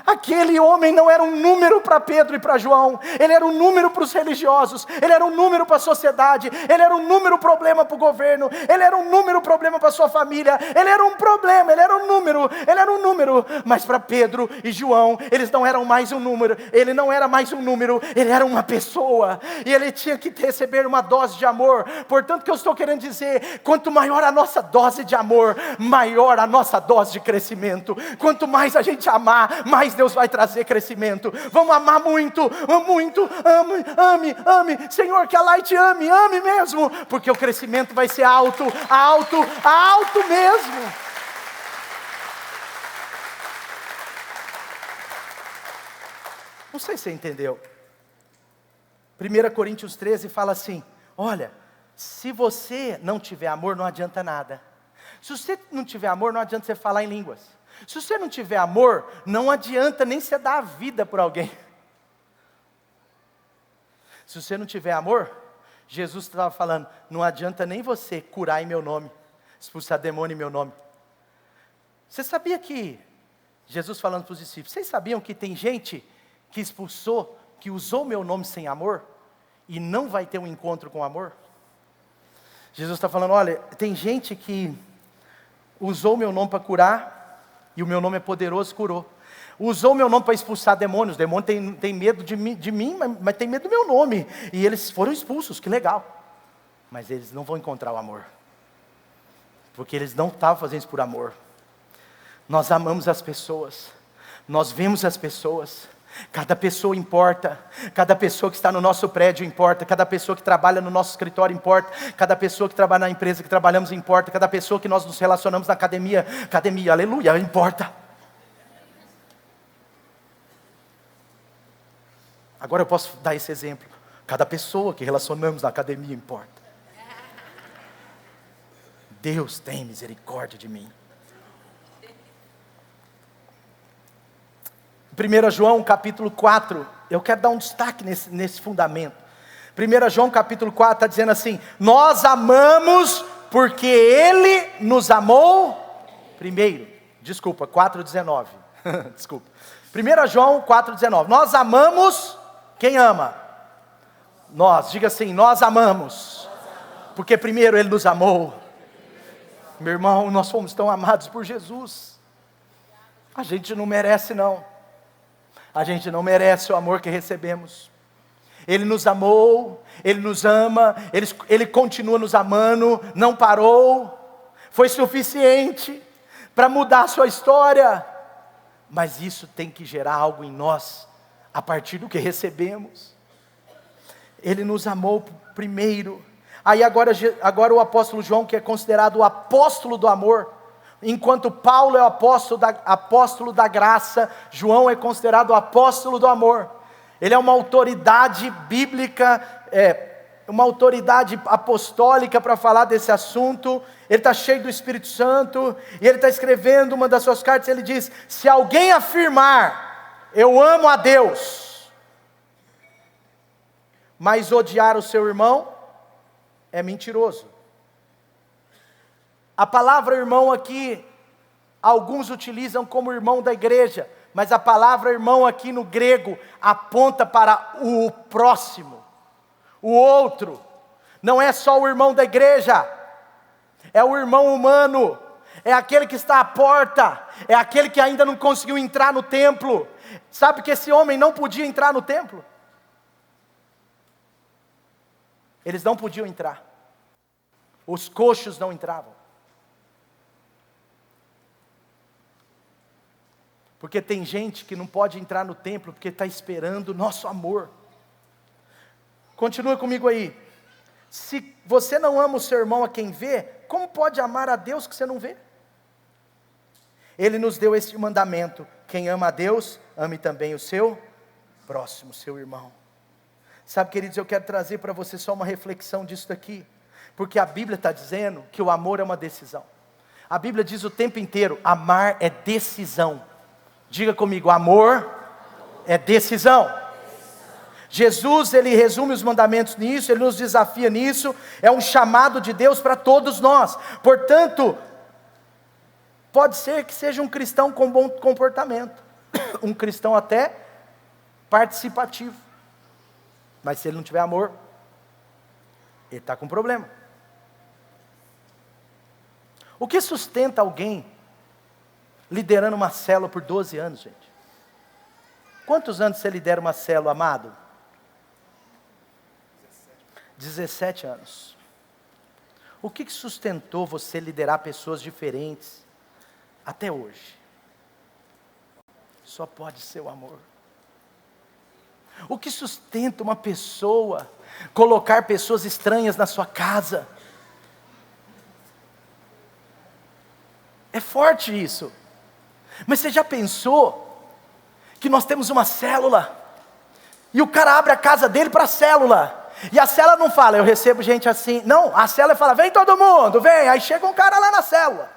Aquele homem não era um número para Pedro e para João, ele era um número para os religiosos, ele era um número para a sociedade, ele era um número problema para o governo, ele era um número problema para a sua família, ele era um problema, ele era um número, mas para Pedro e João, eles não eram mais um número, ele não era mais um número, ele era uma pessoa, e ele tinha que receber uma dose de amor. Portanto, o que eu estou querendo dizer, quanto maior a nossa dose de amor, maior a nossa dose de crescimento. Quanto mais a gente amar, mais Deus vai trazer crescimento. Vamos amar muito, ame, Senhor, que a Light ame mesmo, porque o crescimento vai ser alto mesmo. Não sei se você entendeu. 1 Coríntios 13 fala assim: olha, se você não tiver amor, não adianta nada. Se você não tiver amor, não adianta você falar em línguas. Se você não tiver amor, não adianta nem você dar a vida por alguém. Se você não tiver amor, Jesus estava falando, não adianta nem você curar em meu nome, expulsar demônio em meu nome. Você sabia que, Jesus falando para os discípulos, vocês sabiam que tem gente que expulsou, que usou meu nome sem amor, e não vai ter um encontro com amor? Jesus está falando, olha, tem gente que usou o meu nome para curar, e o meu nome é poderoso, curou. Usou o meu nome para expulsar demônios. O demônio tem medo de mim, mas tem medo do meu nome. E eles foram expulsos, que legal. Mas eles não vão encontrar o amor. Porque eles não estavam fazendo isso por amor. Nós amamos as pessoas. Nós vemos as pessoas. Cada pessoa importa, cada pessoa que está no nosso prédio importa, cada pessoa que trabalha no nosso escritório importa, cada pessoa que trabalha na empresa que trabalhamos importa, cada pessoa que nós nos relacionamos na academia, aleluia, importa. Agora eu posso dar esse exemplo, cada pessoa que relacionamos na academia importa. Deus tem misericórdia de mim. 1 João capítulo 4, eu quero dar um destaque nesse fundamento. 1 João capítulo 4 está dizendo assim, nós amamos porque Ele nos amou primeiro. Desculpa, 4,19. Desculpa. 1 João 4,19. Nós amamos, quem ama? Nós, diga assim, nós amamos. Porque primeiro Ele nos amou. Meu irmão, nós fomos tão amados por Jesus. A gente não merece não. A gente não merece o amor que recebemos. Ele nos amou, Ele nos ama, Ele continua nos amando, não parou. Foi suficiente para mudar a sua história. Mas isso tem que gerar algo em nós, a partir do que recebemos. Ele nos amou primeiro. Aí agora o apóstolo João, que é considerado o apóstolo do amor, enquanto Paulo é o apóstolo da graça, João é considerado o apóstolo do amor. Ele é uma autoridade bíblica, uma autoridade apostólica para falar desse assunto. Ele está cheio do Espírito Santo, e ele está escrevendo uma das suas cartas, ele diz, se alguém afirmar, eu amo a Deus, mas odiar o seu irmão, é mentiroso. A palavra irmão aqui, alguns utilizam como irmão da igreja, mas a palavra irmão aqui no grego aponta para o próximo, o outro. Não é só o irmão da igreja, é o irmão humano, é aquele que está à porta, é aquele que ainda não conseguiu entrar no templo. Sabe que esse homem não podia entrar no templo? Eles não podiam entrar, os coxos não entravam. Porque tem gente que não pode entrar no templo porque está esperando o nosso amor. Continua comigo aí. Se você não ama o seu irmão a quem vê, como pode amar a Deus que você não vê? Ele nos deu esse mandamento: quem ama a Deus, ame também o seu próximo, seu irmão. Sabe, queridos, eu quero trazer para você só uma reflexão disso daqui. Porque a Bíblia está dizendo que o amor é uma decisão. A Bíblia diz o tempo inteiro, amar é decisão. Diga comigo, amor é decisão. Jesus, ele resume os mandamentos nisso, ele nos desafia nisso, é um chamado de Deus para todos nós. Portanto, pode ser que seja um cristão com bom comportamento, um cristão até participativo. Mas se ele não tiver amor, ele está com problema. O que sustenta alguém liderando uma célula por 12 anos, gente? Quantos anos você lidera uma célula, amado? 17 anos. O que sustentou você liderar pessoas diferentes até hoje? Só pode ser o amor. O que sustenta uma pessoa colocar pessoas estranhas na sua casa? É forte isso. Mas você já pensou que nós temos uma célula e o cara abre a casa dele para a célula, e a célula não fala, eu recebo gente assim, não, a célula fala, vem todo mundo, vem, aí chega um cara lá na célula,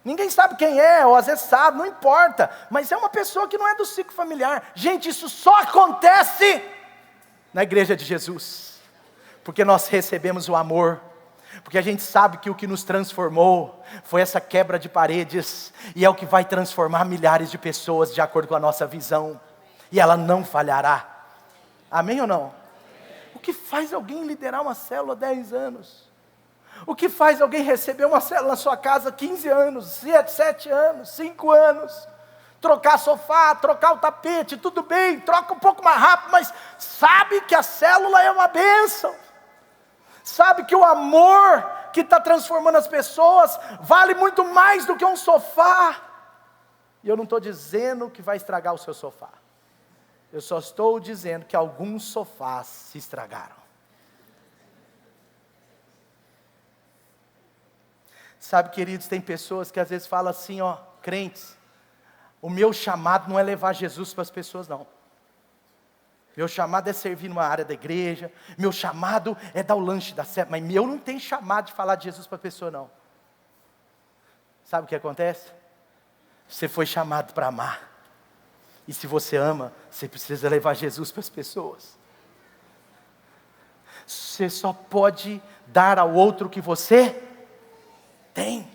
ninguém sabe quem é, ou às vezes sabe, não importa, mas é uma pessoa que não é do ciclo familiar. Gente, isso só acontece na igreja de Jesus, porque nós recebemos o amor, porque a gente sabe que o que nos transformou foi essa quebra de paredes, e é o que vai transformar milhares de pessoas de acordo com a nossa visão, e ela não falhará. Amém ou não? O que faz alguém liderar uma célula há 10 anos? O que faz alguém receber uma célula na sua casa há 15 anos, 7 anos, 5 anos? Trocar sofá, trocar o tapete, tudo bem, troca um pouco mais rápido, mas sabe que a célula é uma bênção. Sabe que o amor que está transformando as pessoas vale muito mais do que um sofá. E eu não estou dizendo que vai estragar o seu sofá. Eu só estou dizendo que alguns sofás se estragaram. Sabe, queridos, tem pessoas que às vezes falam assim, ó, crentes, o meu chamado não é levar Jesus para as pessoas, não. Meu chamado é servir numa área da igreja, meu chamado é dar o lanche da célula, mas eu não tenho chamado de falar de Jesus para a pessoa, não. Sabe o que acontece? Você foi chamado para amar, e se você ama, você precisa levar Jesus para as pessoas. Você só pode dar ao outro o que você tem.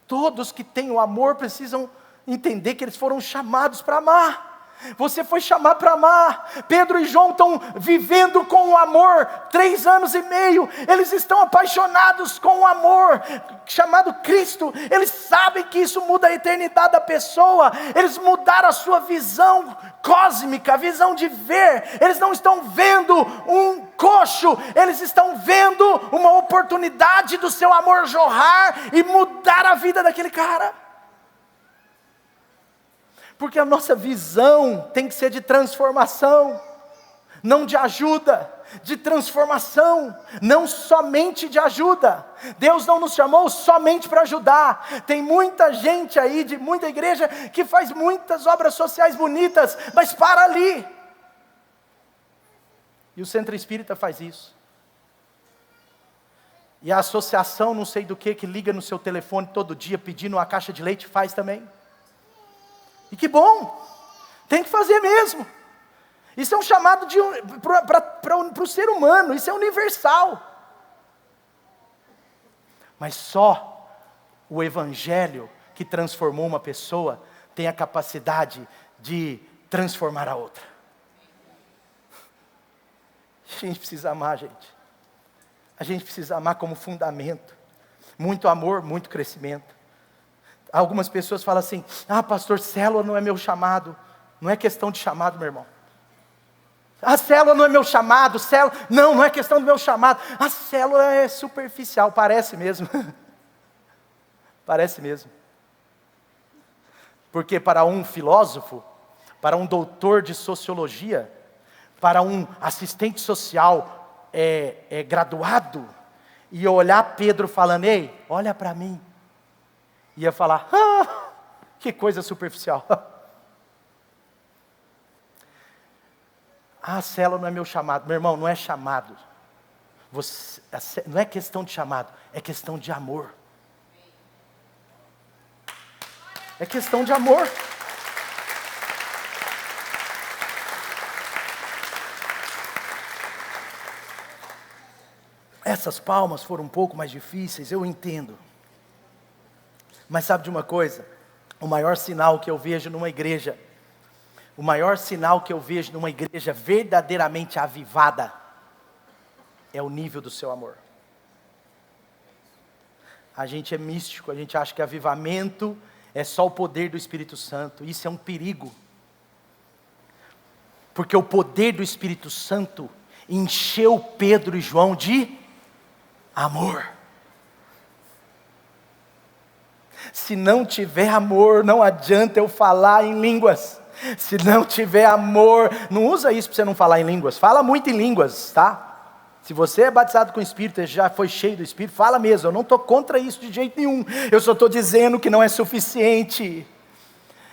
Todos que têm o amor precisam entender que eles foram chamados para amar. Você foi chamado para amar. Pedro e João estão vivendo com o amor 3 anos e meio. Eles estão apaixonados com o amor chamado Cristo. Eles sabem que isso muda a eternidade da pessoa. Eles mudaram a sua visão cósmica, a visão de ver. Eles não estão vendo um coxo, eles estão vendo uma oportunidade do seu amor jorrar e mudar a vida daquele cara. Porque a nossa visão tem que ser de transformação, não de ajuda, de transformação, não somente de ajuda. Deus não nos chamou somente para ajudar. Tem muita gente aí, de muita igreja, que faz muitas obras sociais bonitas, mas para ali. E o Centro Espírita faz isso. E a associação não sei do que liga no seu telefone todo dia pedindo uma caixa de leite faz também. E que bom, tem que fazer mesmo. Isso é um chamado para o ser humano, isso é universal. Mas só o Evangelho que transformou uma pessoa tem a capacidade de transformar a outra. A gente precisa amar, gente. A gente precisa amar como fundamento. Muito amor, muito crescimento. Algumas pessoas falam assim, pastor, célula não é meu chamado. Não é questão de chamado, meu irmão. A célula não é meu chamado, não é questão do meu chamado. A célula é superficial, parece mesmo. Parece mesmo. Porque para um filósofo, para um doutor de sociologia, para um assistente social graduado, e olhar Pedro falando, ei, olha para mim. Ia falar, que coisa superficial. A célula não é meu chamado. Meu irmão, não é chamado. Não é questão de chamado, é questão de amor. É questão de amor. Essas palmas foram um pouco mais difíceis, eu entendo. Mas sabe de uma coisa? O maior sinal que eu vejo numa igreja, o maior sinal que eu vejo numa igreja verdadeiramente avivada, é o nível do seu amor. A gente é místico, a gente acha que avivamento é só o poder do Espírito Santo. Isso é um perigo. Porque o poder do Espírito Santo encheu Pedro e João de amor. Se não tiver amor, não adianta eu falar em línguas. Se não tiver amor, não usa isso para você não falar em línguas. Fala muito em línguas, tá? Se você é batizado com o Espírito, já foi cheio do Espírito, fala mesmo. Eu não estou contra isso de jeito nenhum. Eu só estou dizendo que não é suficiente.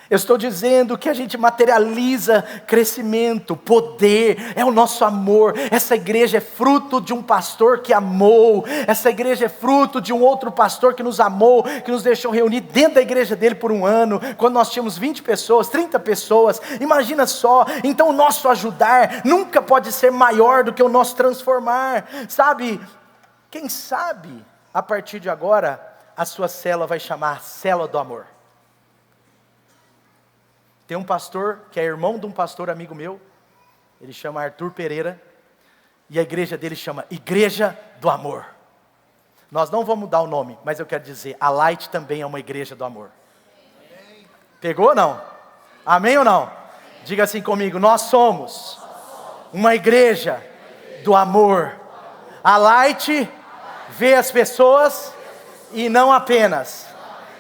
Eu estou dizendo que a gente materializa crescimento, poder, é o nosso amor. Essa igreja é fruto de um pastor que amou. Essa igreja é fruto de um outro pastor que nos amou, que nos deixou reunir dentro da igreja dele por um ano, quando nós tínhamos 20 pessoas, 30 pessoas. Imagina só, então o nosso ajudar nunca pode ser maior do que o nosso transformar. Sabe, quem sabe, a partir de agora, a sua célula vai chamar Célula do Amor. Tem um pastor, que é irmão de um pastor amigo meu, ele chama Arthur Pereira, e a igreja dele chama Igreja do Amor. Nós não vamos mudar o nome, mas eu quero dizer, a Light também é uma igreja do amor. Pegou ou não? Amém ou não? Diga assim comigo, nós somos uma igreja do amor. A Light vê as pessoas e não apenas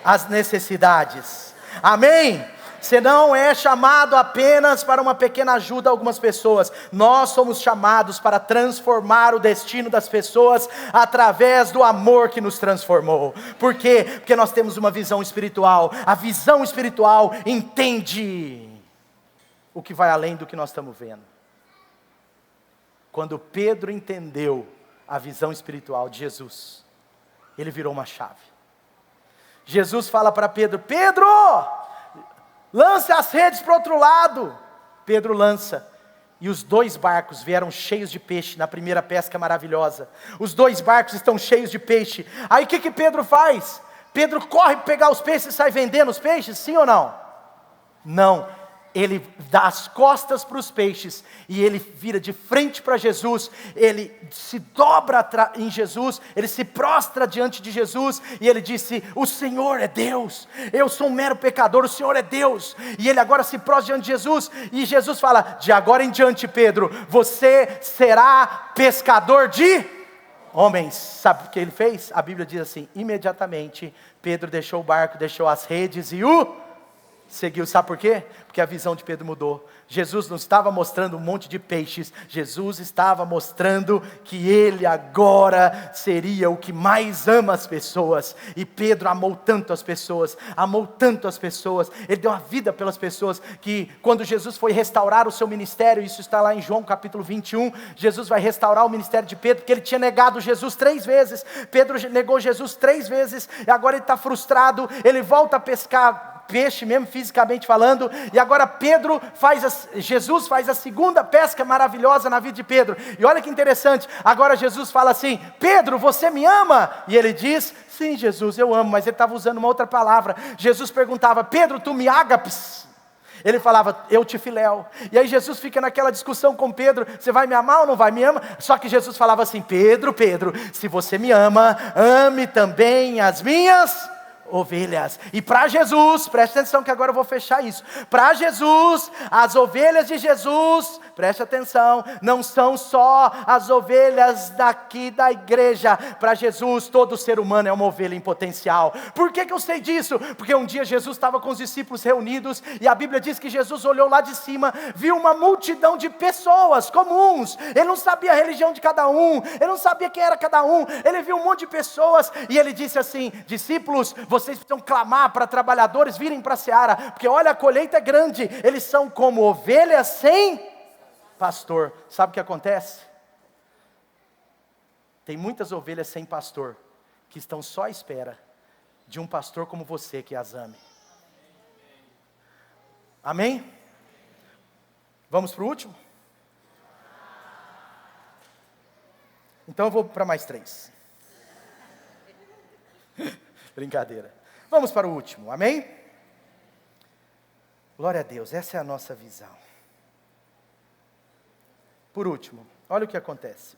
as necessidades. Amém? Você não é chamado apenas para uma pequena ajuda a algumas pessoas. Nós somos chamados para transformar o destino das pessoas através do amor que nos transformou. Por quê? Porque nós temos uma visão espiritual. A visão espiritual entende o que vai além do que nós estamos vendo. Quando Pedro entendeu a visão espiritual de Jesus, ele virou uma chave. Jesus fala para Pedro: Pedro, lance as redes para o outro lado. Pedro lança, e os 2 barcos vieram cheios de peixe, na primeira pesca maravilhosa. Os 2 barcos estão cheios de peixe. Aí o que Pedro faz? Pedro corre pegar os peixes e sai vendendo os peixes, sim ou não? Não. Ele dá as costas para os peixes, e ele vira de frente para Jesus, ele se dobra em Jesus, ele se prostra diante de Jesus, e ele disse: o Senhor é Deus, eu sou um mero pecador, o Senhor é Deus. E ele agora se prostra diante de Jesus, e Jesus fala: de agora em diante, Pedro, você será pescador de homens. Sabe o que ele fez? A Bíblia diz assim: imediatamente Pedro deixou o barco, deixou as redes e seguiu. Sabe por quê? Porque a visão de Pedro mudou. Jesus não estava mostrando um monte de peixes, Jesus estava mostrando que ele agora seria o que mais ama as pessoas. E Pedro amou tanto as pessoas, ele deu a vida pelas pessoas, que quando Jesus foi restaurar o seu ministério, isso está lá em João capítulo 21, Jesus vai restaurar o ministério de Pedro, porque ele tinha negado Jesus 3 vezes, Pedro negou Jesus 3 vezes, e agora ele está frustrado, ele volta a pescar peixe mesmo, fisicamente falando, e agora Jesus faz a segunda pesca maravilhosa na vida de Pedro. E olha que interessante, agora Jesus fala assim: Pedro, você me ama? E ele diz: sim, Jesus, eu amo. Mas ele estava usando uma outra palavra. Jesus perguntava: Pedro, tu me ágapes? Ele falava: eu te filéu. E aí Jesus fica naquela discussão com Pedro: você vai me amar ou não vai? Me ama? Só que Jesus falava assim: Pedro, se você me ama, ame também as minhas ovelhas. E para Jesus, preste atenção que agora eu vou fechar isso. Para Jesus, as ovelhas de Jesus, preste atenção, não são só as ovelhas daqui da igreja. Para Jesus, todo ser humano é uma ovelha em potencial. Por que eu sei disso? Porque um dia Jesus estava com os discípulos reunidos, e a Bíblia diz que Jesus olhou lá de cima, viu uma multidão de pessoas comuns. Ele não sabia a religião de cada um, ele não sabia quem era cada um, ele viu um monte de pessoas, e ele disse assim: discípulos, vocês precisam clamar para trabalhadores virem para a seara, porque olha, a colheita é grande, eles são como ovelhas sem pastor. Sabe o que acontece? Tem muitas ovelhas sem pastor, que estão só à espera de um pastor como você que as ame. Amém? Vamos para o último? Então eu vou para mais 3. Brincadeira. Vamos para o último, amém? Glória a Deus, essa é a nossa visão. Por último, olha o que acontece.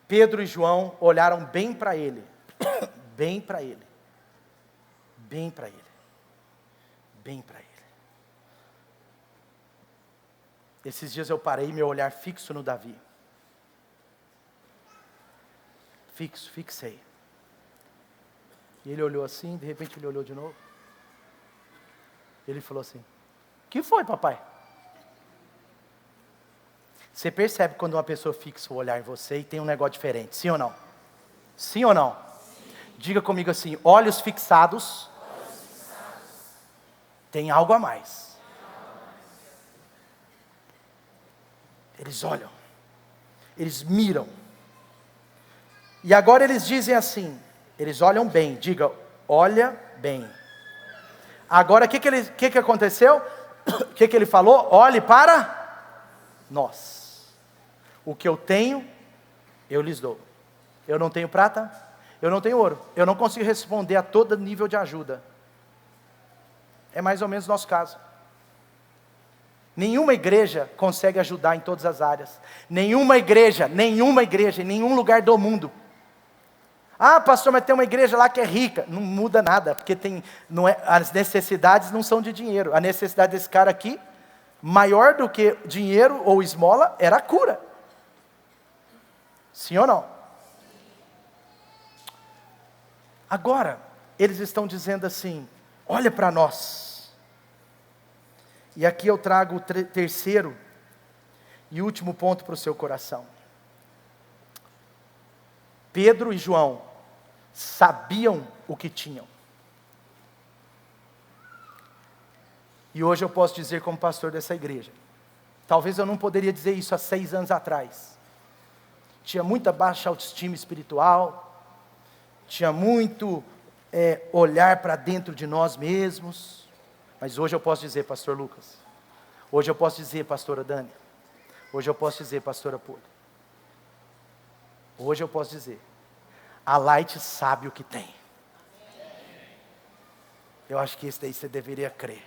Pedro e João olharam bem para ele, bem para ele, bem para ele, bem para ele. Esses dias eu parei meu olhar fixo no Davi. Fixei. E ele olhou assim, de repente ele olhou de novo. Ele falou assim: "O que foi, papai?" Você percebe quando uma pessoa fixa o olhar em você e tem um negócio diferente, sim ou não? Sim ou não? Sim. Diga comigo assim: olhos fixados, tem algo a mais. Eles olham, eles miram. E agora eles dizem assim, eles olham bem, diga, olha bem. Agora o que aconteceu? O que ele falou? Olhe para nós. O que eu tenho, eu lhes dou. Eu não tenho prata, eu não tenho ouro. Eu não consigo responder a todo nível de ajuda. É mais ou menos o nosso caso. Nenhuma igreja consegue ajudar em todas as áreas. Nenhuma igreja, em nenhum lugar do mundo. Ah, pastor, mas tem uma igreja lá que é rica. Não muda nada, porque as necessidades não são de dinheiro. A necessidade desse cara aqui, maior do que dinheiro ou esmola, era a cura. Sim ou não? Agora, eles estão dizendo assim, olha para nós. E aqui eu trago o terceiro e último ponto para o seu coração. Pedro e João sabiam o que tinham. E hoje eu posso dizer como pastor dessa igreja. Talvez eu não poderia dizer isso há 6 anos atrás. Tinha muita baixa autoestima espiritual. Tinha muito olhar para dentro de nós mesmos. Mas hoje eu posso dizer, pastor Lucas. Hoje eu posso dizer, pastora Dani. Hoje eu posso dizer, pastora Poli. Hoje eu posso dizer, a Light sabe o que tem. Eu acho que esse daí você deveria crer.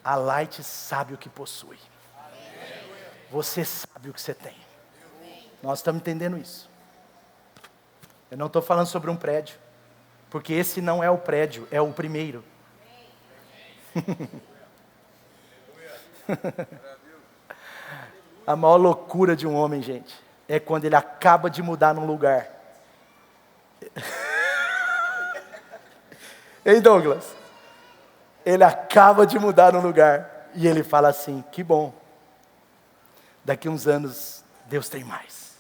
A Light sabe o que possui. Você sabe o que você tem. Nós estamos entendendo isso. Eu não estou falando sobre um prédio, porque esse não é o prédio, é o primeiro. A maior loucura de um homem, gente, é quando ele acaba de mudar num lugar. Ei, Douglas? Ele acaba de mudar num lugar e ele fala assim, que bom. Daqui uns anos, Deus tem mais.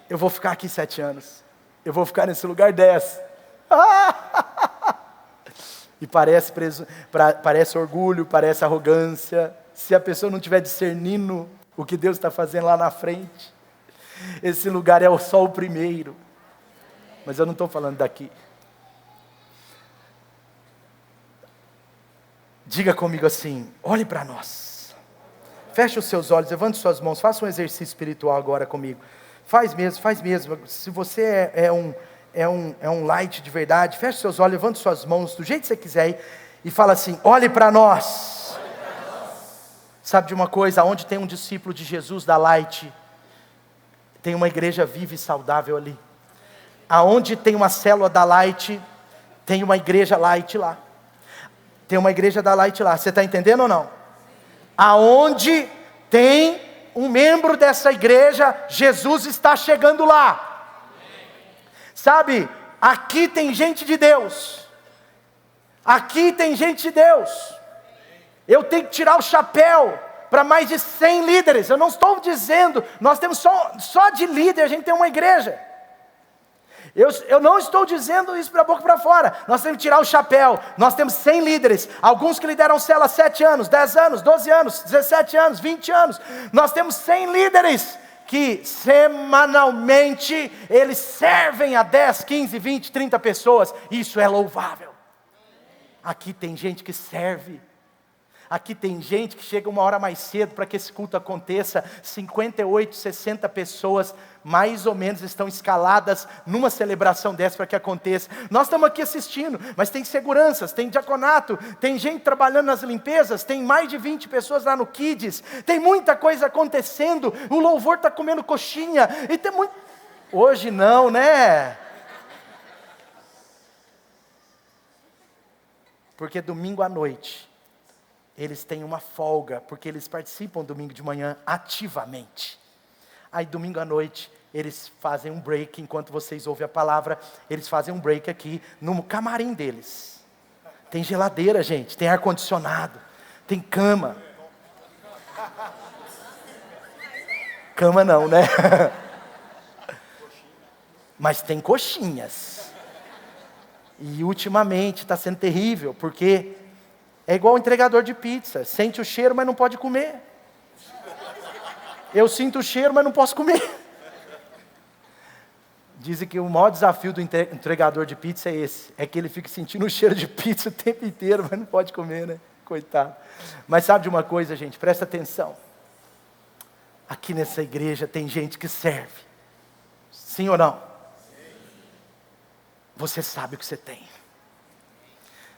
Eu vou ficar aqui 7 anos. Eu vou ficar nesse lugar 10. E parece orgulho, parece arrogância. Se a pessoa não estiver discernindo o que Deus está fazendo lá na frente. Esse lugar é só o primeiro. Mas eu não estou falando daqui. Diga comigo assim, olhe para nós. Feche os seus olhos, levante suas mãos, faça um exercício espiritual agora comigo. Faz mesmo. Se você é um light de verdade, feche seus olhos, levante suas mãos do jeito que você quiser e fala assim, olhe para nós. Sabe de uma coisa, onde tem um discípulo de Jesus da Light, tem uma igreja viva e saudável ali. Aonde tem uma célula da Light, tem uma igreja Light lá. Tem uma igreja da Light lá, você está entendendo ou não? Aonde tem um membro dessa igreja, Jesus está chegando lá. Sabe, aqui tem gente de Deus. Aqui tem gente de Deus. Eu tenho que tirar o chapéu para mais de 100 líderes. Eu não estou dizendo, nós temos só de líder, a gente tem uma igreja. Eu não estou dizendo isso para a boca para fora. Nós temos que tirar o chapéu. Nós temos 100 líderes. Alguns que lideram célula 7 anos, 10 anos, 12 anos, 17 anos, 20 anos. Nós temos 100 líderes que semanalmente eles servem a 10, 15, 20, 30 pessoas. Isso é louvável. Aqui tem gente que serve. Aqui tem gente que chega uma hora mais cedo para que esse culto aconteça. 58, 60 pessoas, mais ou menos, estão escaladas numa celebração dessa para que aconteça. Nós estamos aqui assistindo, mas tem seguranças, tem diaconato, tem gente trabalhando nas limpezas, tem mais de 20 pessoas lá no Kids, tem muita coisa acontecendo, o louvor está comendo coxinha, e tem muito... Hoje não, né? Porque domingo à noite eles têm uma folga, porque eles participam domingo de manhã ativamente. Aí domingo à noite, eles fazem um break, enquanto vocês ouvem a palavra, eles fazem um break aqui no camarim deles. Tem geladeira, gente, tem ar-condicionado, tem cama. Cama não, né? Mas tem coxinhas. E ultimamente está sendo terrível, porque... é igual o entregador de pizza, sente o cheiro, mas não pode comer. Eu sinto o cheiro, mas não posso comer. Dizem que o maior desafio do entregador de pizza é esse, é que ele fica sentindo o cheiro de pizza o tempo inteiro, mas não pode comer, né? Coitado. Mas sabe de uma coisa, gente? Presta atenção. Aqui nessa igreja tem gente que serve. Sim ou não? Você sabe o que você tem.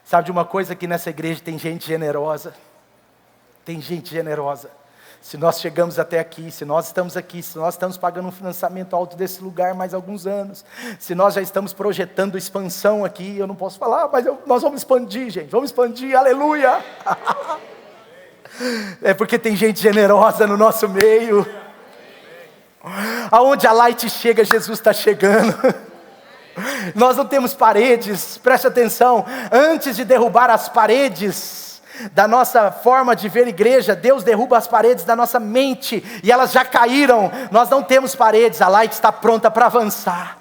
Sabe de uma coisa, que nessa igreja tem gente generosa. Tem gente generosa. Se nós chegamos até aqui, se nós estamos aqui, se nós estamos pagando um financiamento alto desse lugar mais alguns anos, se nós já estamos projetando expansão aqui, eu não posso falar, mas nós vamos expandir, gente, vamos expandir, aleluia! É porque tem gente generosa no nosso meio. Aonde a Light chega, Jesus está chegando. Nós não temos paredes, preste atenção, antes de derrubar as paredes da nossa forma de ver igreja, Deus derruba as paredes da nossa mente, e elas já caíram. Nós não temos paredes, a Light está pronta para avançar.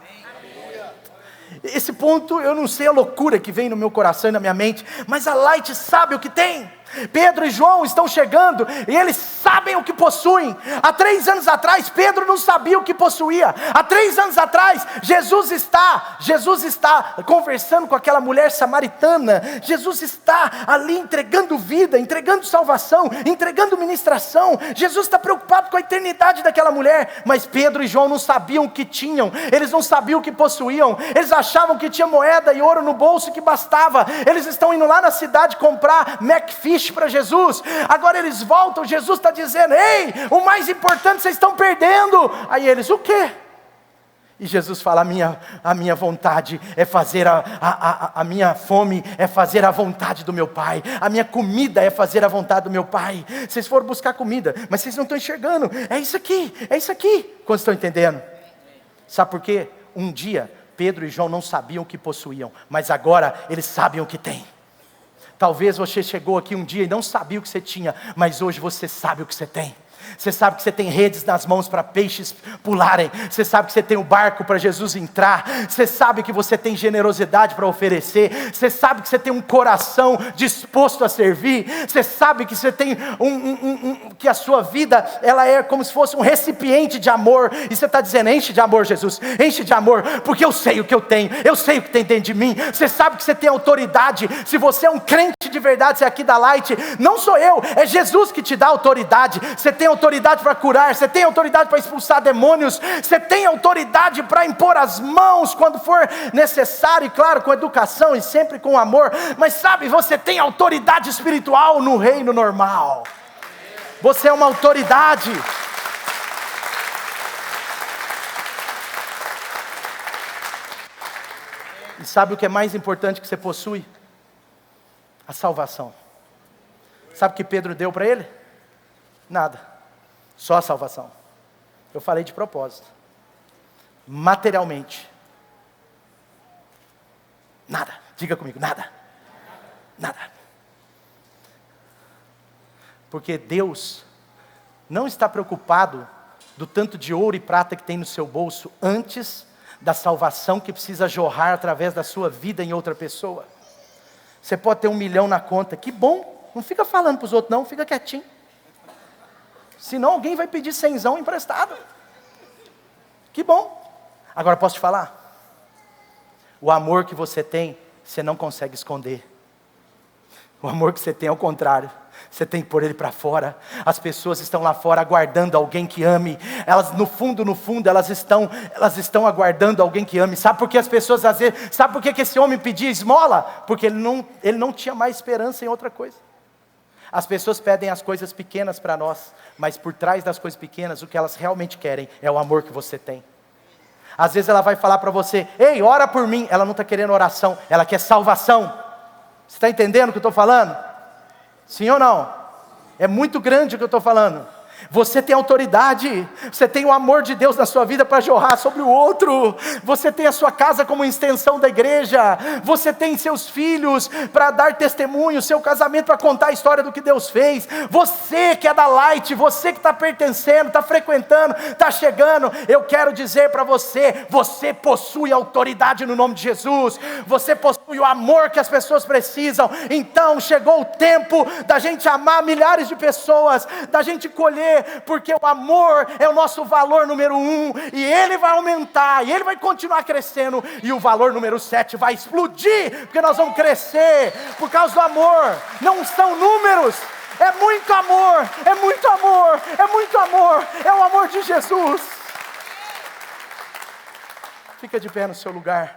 Esse ponto, eu não sei a loucura que vem no meu coração e na minha mente, mas a Light sabe o que tem. Pedro e João estão chegando e eles sabem o que possuem. Há 3 anos atrás Pedro não sabia o que possuía. Há 3 anos atrás Jesus está conversando com aquela mulher samaritana. Jesus está ali entregando vida, entregando salvação, entregando ministração. Jesus está preocupado com a eternidade daquela mulher. Mas Pedro e João não sabiam o que tinham. Eles não sabiam o que possuíam. Eles achavam que tinha moeda e ouro no bolso que bastava. Eles estão indo lá na cidade comprar McFish para Jesus. Agora eles voltam, Jesus está dizendo: ei, o mais importante vocês estão perdendo. Aí eles: o quê? E Jesus fala: a minha vontade é fazer a minha fome é fazer a vontade do meu Pai. A minha comida é fazer a vontade do meu Pai. Vocês foram buscar comida, mas vocês não estão enxergando. É isso aqui, é isso aqui. Quantos estão entendendo? Sabe por quê? Um dia Pedro e João não sabiam o que possuíam, mas agora eles sabem o que têm. Talvez você chegou aqui um dia e não sabia o que você tinha, mas hoje você sabe o que você tem. Você sabe que você tem redes nas mãos para peixes pularem. Você sabe que você tem o barco para Jesus entrar. Você sabe que você tem generosidade para oferecer. Você sabe que você tem um coração disposto a servir. Você sabe que você tem que a sua vida, ela é como se fosse um recipiente de amor. E você está dizendo: enche de amor, Jesus, enche de amor, porque eu sei o que eu tenho. Eu sei o que tem dentro de mim. Você sabe que você tem autoridade. Se você é um crente de verdade, você é aqui da Light, não sou eu, é Jesus que te dá autoridade. Você tem autoridade para curar, você tem autoridade para expulsar demônios, você tem autoridade para impor as mãos quando for necessário, e claro, com educação e sempre com amor. Mas sabe, você tem autoridade espiritual no reino normal. Você é uma autoridade. E sabe o que é mais importante que você possui? A salvação. Sabe o que Pedro deu para ele? Nada. Só a salvação. Eu falei de propósito. Materialmente. Nada. Diga comigo, nada. Nada. Porque Deus não está preocupado do tanto de ouro e prata que tem no seu bolso, antes da salvação que precisa jorrar através da sua vida em outra pessoa. Você pode ter 1 milhão na conta, que bom, não fica falando para os outros não, fica quietinho. Senão alguém vai pedir 100zão emprestado. Que bom. Agora posso te falar? O amor que você tem, você não consegue esconder. O amor que você tem é o contrário. Você tem que pôr ele para fora. As pessoas estão lá fora aguardando alguém que ame. Elas no fundo, elas estão aguardando alguém que ame. Sabe por que as pessoas às vezes, sabe por que esse homem pedia esmola? Porque ele não tinha mais esperança em outra coisa. As pessoas pedem as coisas pequenas para nós, mas por trás das coisas pequenas, o que elas realmente querem é o amor que você tem. Às vezes ela vai falar para você: ei, ora por mim. Ela não está querendo oração, ela quer salvação. Você está entendendo o que eu estou falando? Sim ou não? É muito grande o que eu estou falando. Você tem autoridade, você tem o amor de Deus na sua vida para jorrar sobre o outro. Você tem a sua casa como extensão da igreja. Você tem seus filhos para dar testemunho, seu casamento para contar a história do que Deus fez. Você que é da Light, você que está pertencendo, está frequentando, está chegando, eu quero dizer para você, você possui autoridade no nome de Jesus. Você possui o amor que as pessoas precisam. Então chegou o tempo da gente amar milhares de pessoas, da gente colher, porque o amor é o nosso valor número 1, e ele vai aumentar, e ele vai continuar crescendo, e o valor número 7 vai explodir, porque nós vamos crescer, por causa do amor. Não são números, é muito amor, é muito amor, é muito amor, é o amor de Jesus. Fica de pé no seu lugar.